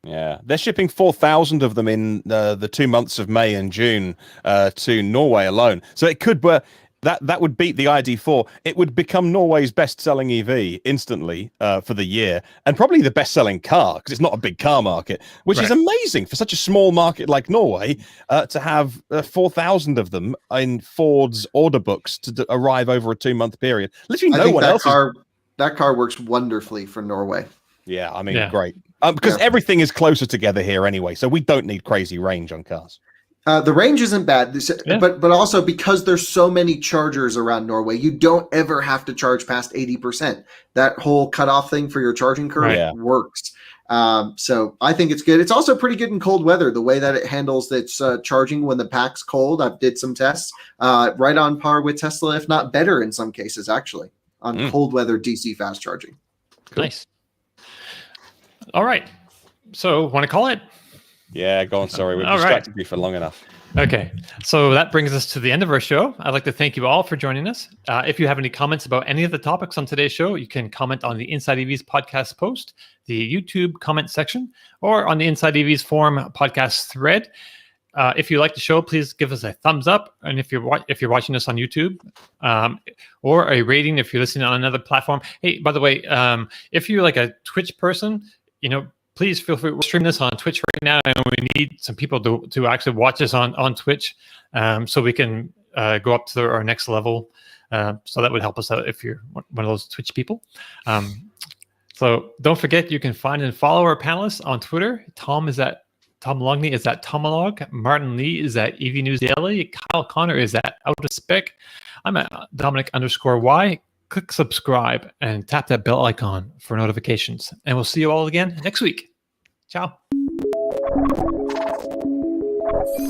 Yeah, they're shipping 4,000 of them in the 2 months of May and June to Norway alone. So it could that would beat the ID4. It would become Norway's best-selling EV instantly for the year, and probably the best-selling car because it's not a big car market, which is amazing for such a small market like Norway to have 4,000 of them in Ford's order books to arrive over a 2-month period. Literally, no one else. That car works wonderfully for Norway. Yeah, I mean, great. Because everything is closer together here anyway, so we don't need crazy range on cars. The range isn't bad, but also because there's so many chargers around Norway, you don't ever have to charge past 80%. That whole cutoff thing for your charging curve works. So I think it's good. It's also pretty good in cold weather, the way that it handles its charging when the pack's cold. I've did some tests, right on par with Tesla, if not better in some cases, actually, on cold weather DC fast charging. Cool. Nice. All right. So want to call it? Yeah, go on. Sorry, we've distracted you for long enough. Okay, so that brings us to the end of our show. I'd like to thank you all for joining us. If you have any comments about any of the topics on today's show, you can comment on the Inside EVs podcast post, the YouTube comment section, or on the Inside EVs forum podcast thread. If you like the show, please give us a thumbs up, and if you're watching us on YouTube, or a rating if you're listening on another platform. Hey, by the way, if you're like a Twitch person, please feel free. We're streaming this on Twitch right now, and we need some people to actually watch us on Twitch, so we can go up to our next level. So that would help us out if you're one of those Twitch people. So don't forget, you can find and follow our panelists on Twitter. Tom Longney is at Tomolog. Martin Lee is at EV News Daily. Kyle Connor is at Out of Spec. I'm at Dominic_Y. Click subscribe and tap that bell icon for notifications. And we'll see you all again next week. Ciao.